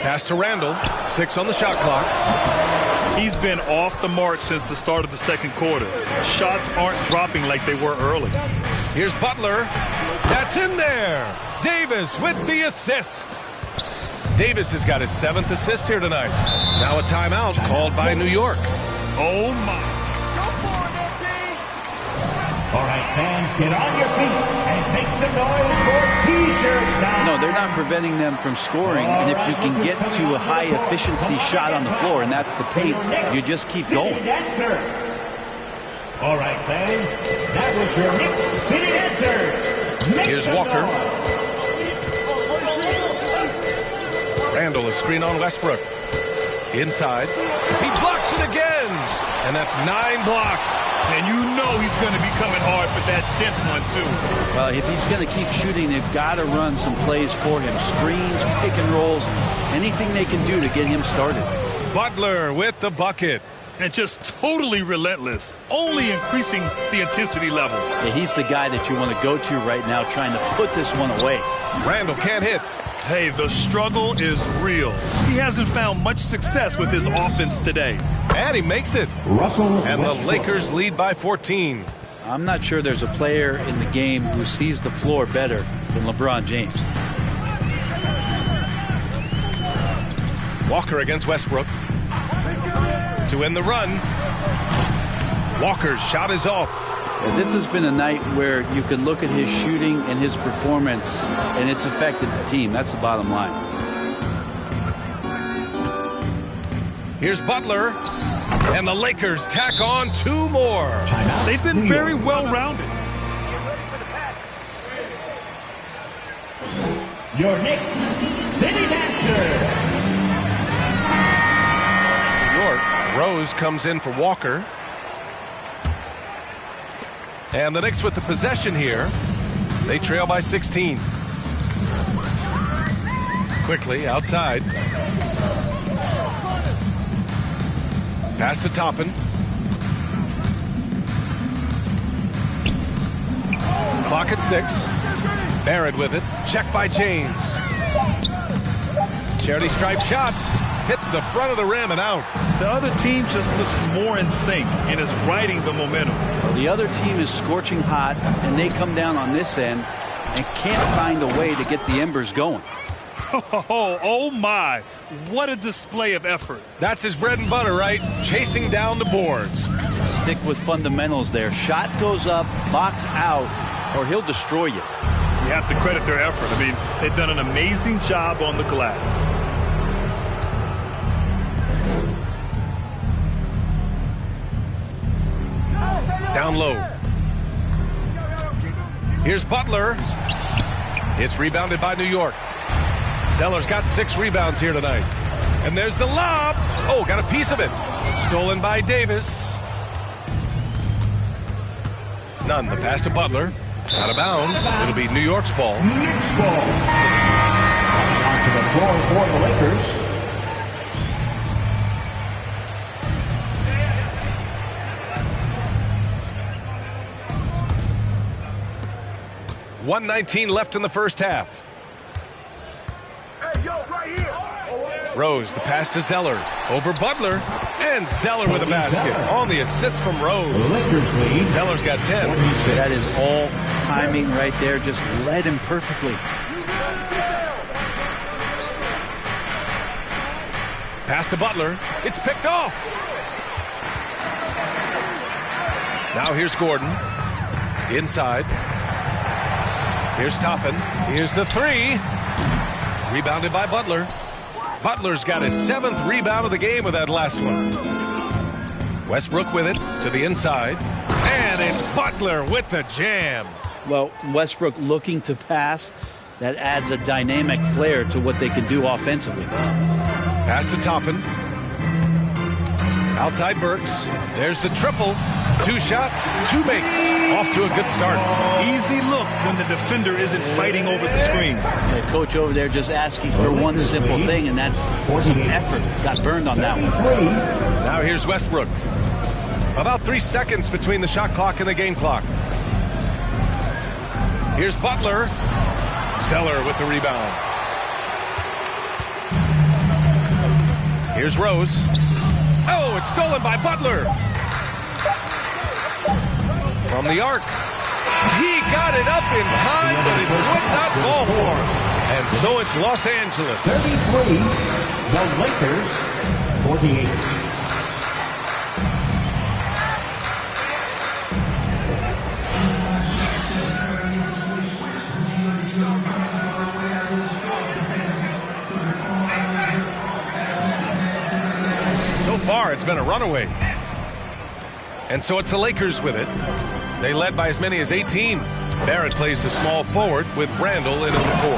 Pass to Randall. 6 on the shot clock. He's been off the mark since the start of the second quarter. Shots aren't dropping like they were early. Here's Butler. That's in there. Davis with the assist. Davis has got his 7th assist here tonight. Now a timeout called by New York. Oh, my. All right, fans, get on your feet and make some noise for T-shirts now. No, they're not preventing them from scoring, and if you can get to a high-efficiency shot on the floor, and that's the paint, you just keep going. All right, fans, that was your Knicks City Dancer. Here's Walker. Randall, a screen on Westbrook. Inside. He blocks it again. And that's 9 blocks. And you know he's going to be coming hard for that 10th one, too. Well, if he's going to keep shooting, they've got to run some plays for him. Screens, pick and rolls, anything they can do to get him started. Butler with the bucket. And just totally relentless, only increasing the intensity level. Yeah, he's the guy that you want to go to right now, trying to put this one away. Randall can't hit. Hey, the struggle is real. He hasn't found much success with his offense today. And he makes it. And the Lakers lead by 14. I'm not sure there's a player in the game who sees the floor better than LeBron James. Walker against Westbrook. To end the run. Walker's shot is off. And this has been a night where you can look at his shooting and his performance, and it's affected the team. That's the bottom line. Here's Butler. And the Lakers tack on 2 more. They've been very well-rounded. Your Knicks City Dancer. New York. Rose comes in for Walker. And the Knicks with the possession here. They trail by 16. Quickly outside. Pass to Toppin. Clock at 6. Barrett with it. Check by James. Charity stripe shot. Hits the front of the rim and out. The other team just looks more in sync and is riding the momentum. The other team is scorching hot, and they come down on this end and can't find a way to get the embers going. Oh my, what a display of effort. That's his bread and butter, right? Chasing down the boards. Stick with fundamentals there. Shot goes up, box out, or he'll destroy you. You have to credit their effort. I mean, they've done an amazing job on the glass. Down low. Here's Butler. It's rebounded by New York. Zeller's got 6 rebounds here tonight. And there's the lob. Oh, got a piece of it. Stolen by Davis. None. The pass to Butler. Out of bounds. It'll be New York's ball. Knicks ball. Onto the floor for the Lakers. .119 left in the first half. Hey, yo, right here. Rose, the pass to Zeller. Over Butler. And Zeller with a basket. On the assist from Rose. Lakers lead. Zeller's got 10. That is all timing right there. Just led him perfectly. Pass to Butler. It's picked off. Now here's Gordon. Inside. Here's Toppin. Here's the 3. Rebounded by Butler. Butler's got his 7th rebound of the game with that last one. Westbrook with it to the inside. And it's Butler with the jam. Well, Westbrook looking to pass. That adds a dynamic flair to what they can do offensively. Pass to Toppin. Outside Burks. There's the triple. 2 shots, 2 makes. Off to a good start. Easy look when the defender isn't fighting over the screen. The coach over there just asking for one simple thing, and that's some effort. Got burned on that one. Now here's Westbrook. About 3 seconds between the shot clock and the game clock. Here's Butler. Zeller with the rebound. Here's Rose. Oh, it's stolen by Butler. From the arc. He got it up in time, but it would not fall for him. And so it's Los Angeles. 33, the Lakers, 48. So far, it's been a runaway. And so it's the Lakers with it. They led by as many as 18. Barrett plays the small forward with Randall in at the 4.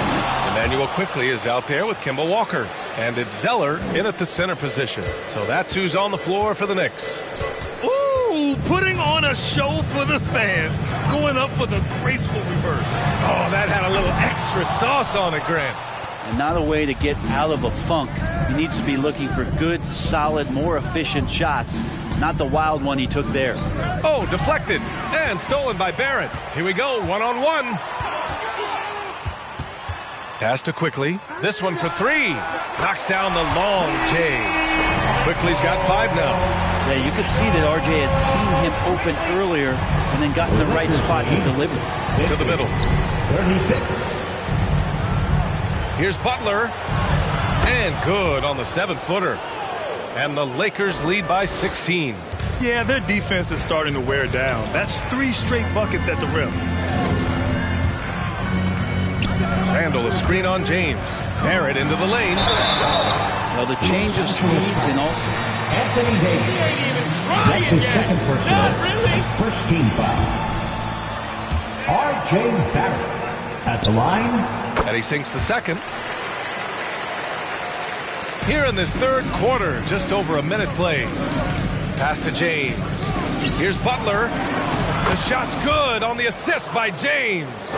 Emmanuel Quickly is out there with Kemba Walker. And it's Zeller in at the center position. So that's who's on the floor for the Knicks. Ooh, putting on a show for the fans. Going up for the graceful reverse. Oh, that had a little extra sauce on it, Grant. And not a way to get out of a funk. He needs to be looking for good, solid, more efficient shots. Not the wild one he took there. Oh, deflected and stolen by Barrett. Here we go, 1-on-1. Pass to Quickly. This one for 3. Knocks down the long J. Quickly's got 5 now. Yeah, you could see that RJ had seen him open earlier and then got in the right spot to deliver. To the middle. 36. Here's Butler. And good on the 7-footer. And the Lakers lead by 16. Yeah, their defense is starting to wear down. That's 3 straight buckets at the rim. Randall, a screen on James. Barrett into the lane. Well, the change of speeds and also Anthony Davis. That's his second personal. First team foul. R.J. Barrett at the line. And he sinks the second. Here in this third quarter, just over a minute played. Pass to James. Here's Butler. The shot's good on the assist by James.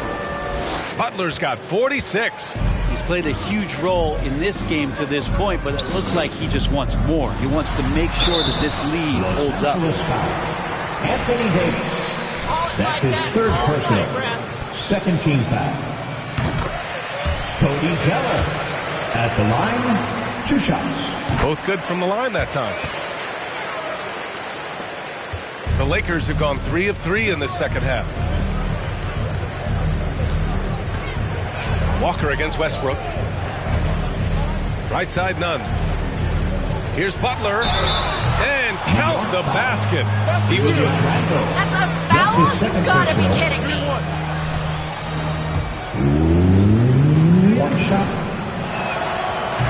Butler's got 46. He's played a huge role in this game to this point, but it looks like he just wants more. He wants to make sure that this lead holds up. Anthony Davis. That's his third personal. Second team foul. Cody Zeller at the line. 2 shots. Both good from the line that time. The Lakers have gone 3 of 3 in this second half. Walker against Westbrook. Right side, none. Here's Butler. And count the basket. He was with That's a foul? You gotta be kidding me. 1 shot.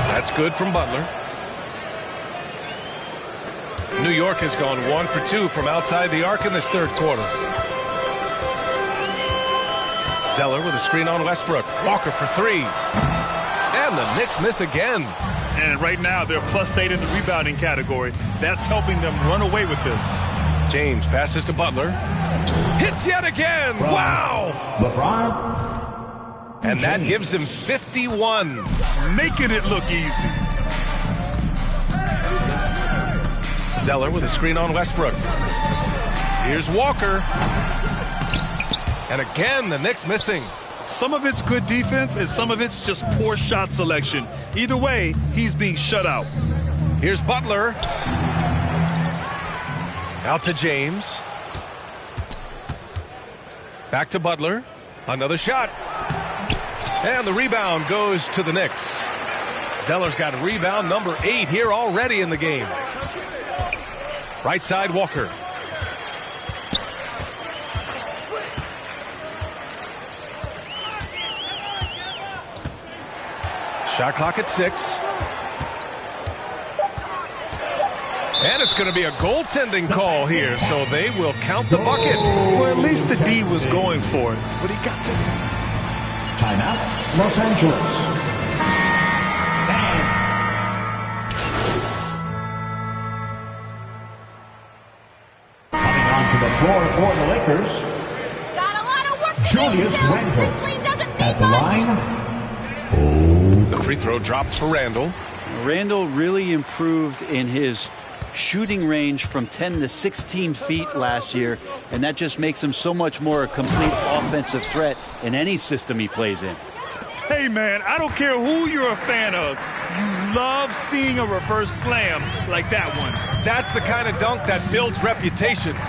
That's good from Butler. New York has gone 1 for 2 from outside the arc in this third quarter. Zeller with a screen on Westbrook. Walker for 3. And the Knicks miss again. And right now they're +8 in the rebounding category. That's helping them run away with this. James passes to Butler. Hits yet again. Wow. LeBron. And that gives him 51. Making it look easy. Zeller with a screen on Westbrook. Here's Walker. And again, the Knicks missing. Some of it's good defense and some of it's just poor shot selection. Either way, he's being shut out. Here's Butler. Out to James. Back to Butler. Another shot. And the rebound goes to the Knicks. Zeller's got rebound number 8 here already in the game. Right side, Walker. Shot clock at 6. And it's going to be a goaltending call here, so they will count the bucket. Well, at least the D was going for it, but he got to. Timeout, Los Angeles. Coming onto the floor for the Lakers. Got a lot of work to Julius do. Randle This lead doesn't mean at the much. line. The free throw drops for Randle. Randle really improved in his shooting range from 10 to 16 feet last year, and that just makes him so much more a complete offensive threat in any system he plays in. Hey, man, I don't care who you're a fan of. You love seeing a reverse slam like that one. That's the kind of dunk that builds reputations.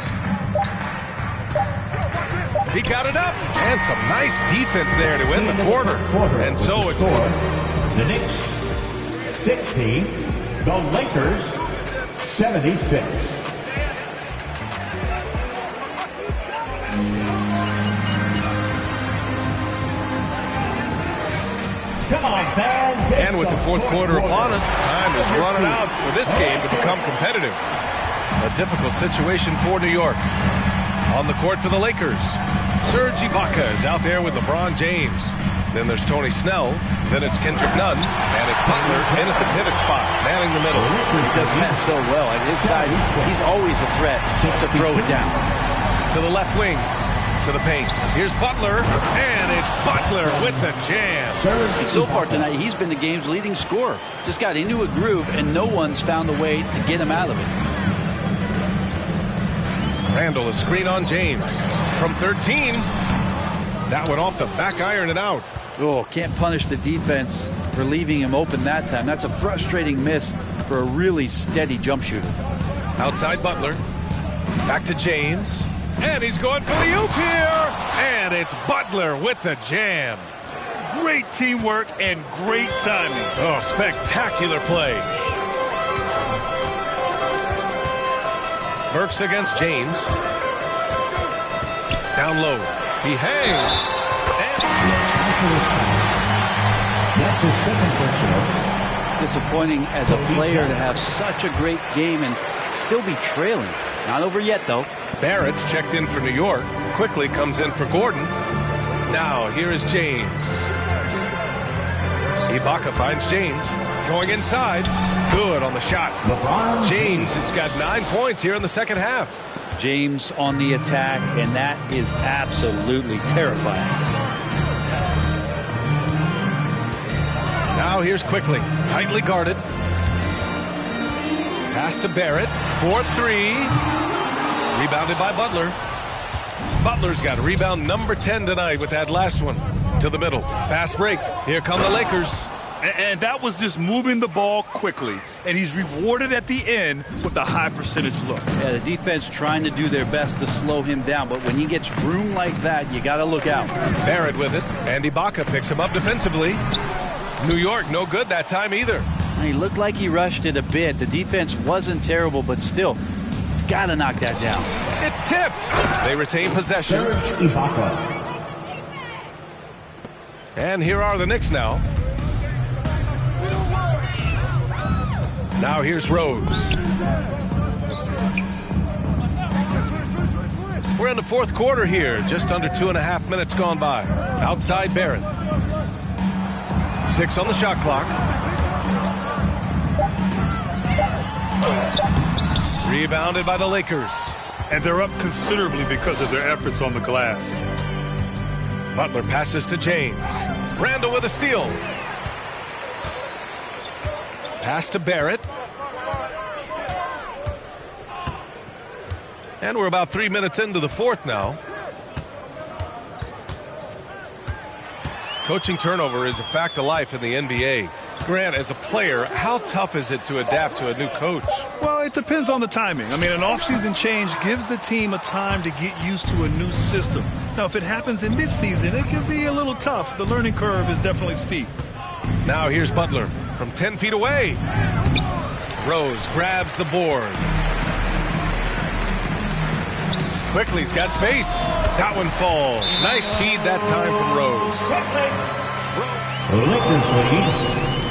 He got it up. And some nice defense there to win the quarter. And so it's the Knicks 60, the Lakers 76. Come on, fans. And with the fourth quarter upon us, time is running out for this game to become competitive. A difficult situation for New York. On the court for the Lakers, Serge Ibaka is out there with LeBron James. Then there's Tony Snell. Then it's Kendrick Nunn. And it's Butler in at the pivot spot, manning the middle. He does that so well. At his size, he's always a threat to throw it down. To the left wing, to the paint. Here's Butler, and it's Butler with the jam. And so far tonight, he's been the game's leading scorer. Just got into a groove, and no one's found a way to get him out of it. Randle, a screen on James. From 13. That one off the back iron and out. Oh, can't punish the defense for leaving him open that time. That's a frustrating miss for a really steady jump shooter. Outside Butler. Back to James. And he's going for the oop here. And it's Butler with the jam. Great teamwork and great timing. Oh, spectacular play. Burks against James. Down low. He hangs. That's his second personal. Disappointing as a player to have such a great game and still be trailing. Not over yet, though. Barrett's checked in for New York. Quickly comes in for Gordon. Now, here is James. Ibaka finds James. Going inside. Good on the shot. James has got 9 points here in the second half. James on the attack, and that is absolutely terrifying. Now here's Quickly, tightly guarded. Pass to Barrett, 4-3. Rebounded by Butler. Butler's got rebound number 10 tonight with that last one. To the middle, fast break. Here come the Lakers. And that was just moving the ball quickly. And he's rewarded at the end with a high percentage look. Yeah, the defense trying to do their best to slow him down, but when he gets room like that, you got to look out. Barrett with it. And Ibaka picks him up defensively. New York, no good that time either. He looked like he rushed it a bit. The defense wasn't terrible, but still, he's got to knock that down. It's tipped. They retain possession. And here are the Knicks now. Now here's Rose. We're in the fourth quarter here. Just under 2.5 minutes gone by. Outside Barrett. 6 on the shot clock. Rebounded by the Lakers. And they're up considerably because of their efforts on the glass. Butler passes to James. Randall with a steal. Pass to Barrett. And we're about 3 minutes into the fourth now. Coaching turnover is a fact of life in the NBA. Grant, as a player, how tough is it to adapt to a new coach? Well, it depends on the timing. I mean, an offseason change gives the team a time to get used to a new system. Now, if it happens in midseason, it can be a little tough. The learning curve is definitely steep. Now here's Butler from 10 feet away. Rose grabs the board. Quickly's got space. That one falls. Nice feed that time from Rose. Lakers lead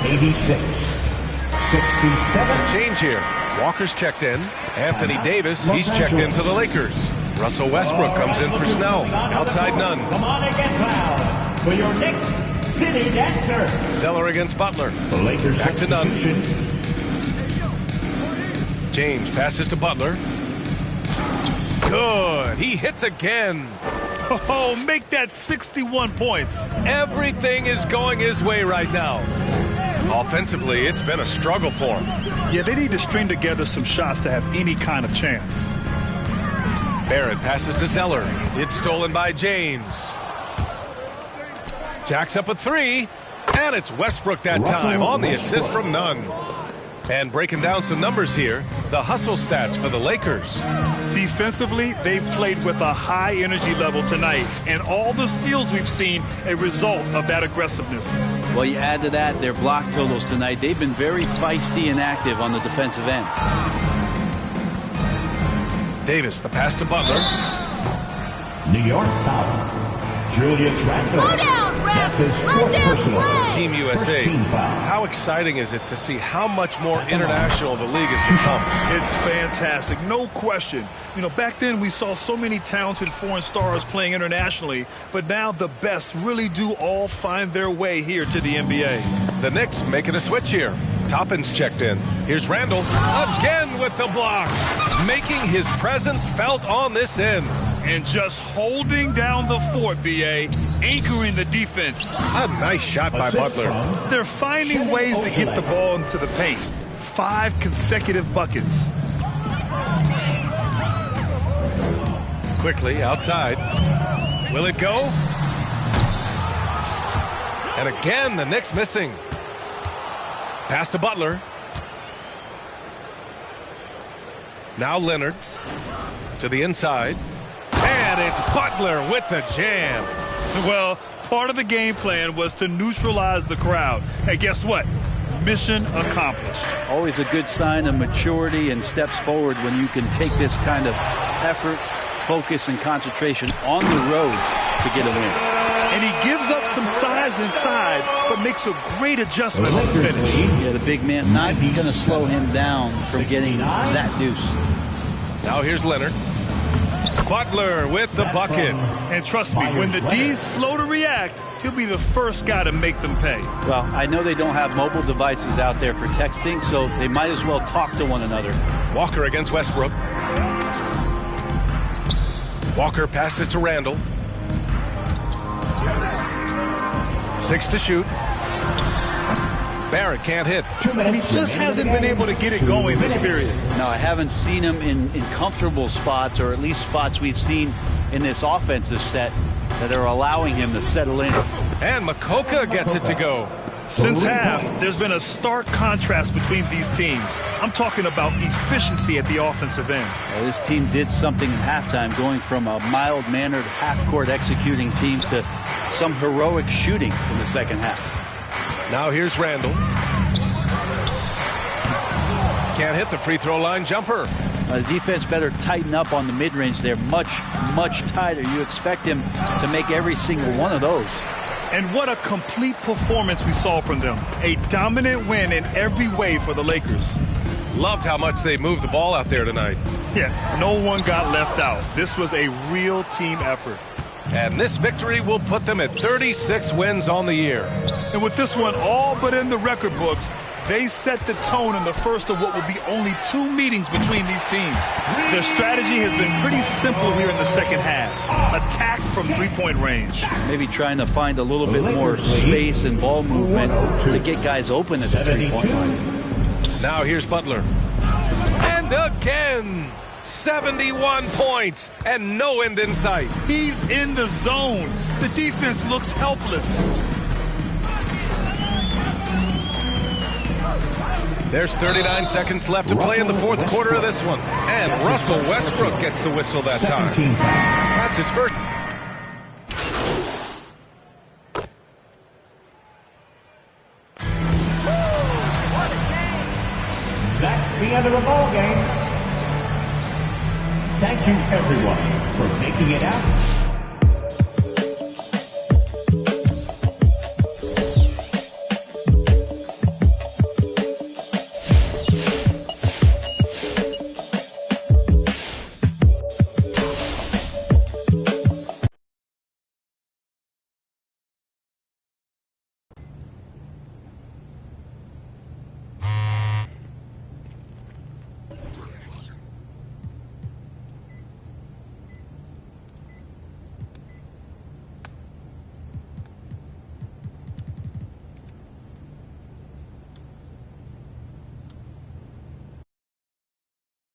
86-67. Change here. Walker's checked in. Anthony Davis, he's checked in for the Lakers. Russell Westbrook comes in for Snell. Outside none. Come on and get loud for your Knicks City Dancer. Zeller against Butler. The Lakers back to none. James passes to Butler. Good. He hits again. Oh, make that 61 points. Everything is going his way right now. Offensively, it's been a struggle for him. Yeah, they need to string together some shots to have any kind of chance. Barrett passes to Zeller. It's stolen by James. Jacks up a 3. And it's Westbrook that time on the assist from Nunn. And breaking down some numbers here, the hustle stats for the Lakers. Defensively, they've played with a high energy level tonight, and all the steals we've seen a result of that aggressiveness. Well, you add to that their block totals tonight. They've been very feisty and active on the defensive end. Davis, the pass to Butler. New York foul. Julius Randle. That's his fourth personal. Team USA. How exciting is it to see how much more international the league has become? It's fantastic, no question. You know, back then we saw so many talented foreign stars playing internationally, but now the best really do all find their way here to the NBA. The Knicks making a switch here. Toppin's checked in. Here's Randall again with the block, making his presence felt on this end. And just holding down the fort, B.A., anchoring the defense. A nice shot by Butler. They're finding ways to get the ball into the paint. 5 consecutive buckets. Quickly outside. Will it go? And again, the Knicks missing. Pass to Butler. Now Leonard to the inside. And it's Butler with the jam. Well, part of the game plan was to neutralize the crowd. Hey, guess what? Mission accomplished. Always a good sign of maturity and steps forward when you can take this kind of effort, focus, and concentration on the road to get a win. And he gives up some size inside, but makes a great adjustment on the finish. Yeah, the big man not going to slow him down from getting that deuce. Now here's Leonard. Butler with the bucket. And trust me, when the D's slow to react, he'll be the first guy to make them pay. Well, I know they don't have mobile devices out there for texting, so they might as well talk to one another. Walker against Westbrook. Walker passes to Randall. 6 to shoot. Barrett can't hit. And he just hasn't been able to get it going this period. No, I haven't seen him in comfortable spots, or at least spots we've seen in this offensive set that are allowing him to settle in. And Makoka gets it to go. Since half, there's been a stark contrast between these teams. I'm talking about efficiency at the offensive end. Well, this team did something in halftime, going from a mild-mannered half-court executing team to some heroic shooting in the second half. Now here's Randall. Can't hit the free throw line jumper. The defense better tighten up on the mid-range. They're much, much tighter. You expect him to make every single one of those. And what a complete performance we saw from them. A dominant win in every way for the Lakers. Loved how much they moved the ball out there tonight. Yeah, no one got left out. This was a real team effort. And this victory will put them at 36 wins on the year. And with this one all but in the record books, they set the tone in the first of what will be only 2 meetings between these teams. Their strategy has been pretty simple here in the second half. Attack from three-point range. Maybe trying to find a little bit more space and ball movement to get guys open at the three-point line. Now here's Butler. And again, 71 points and no end in sight. He's in the zone. The defense looks helpless. There's 39 seconds left to play in the fourth quarter of this one. And Russell Westbrook gets the whistle that time. That's his first. That's the end of the ball game. Thank you, everyone, for making it out.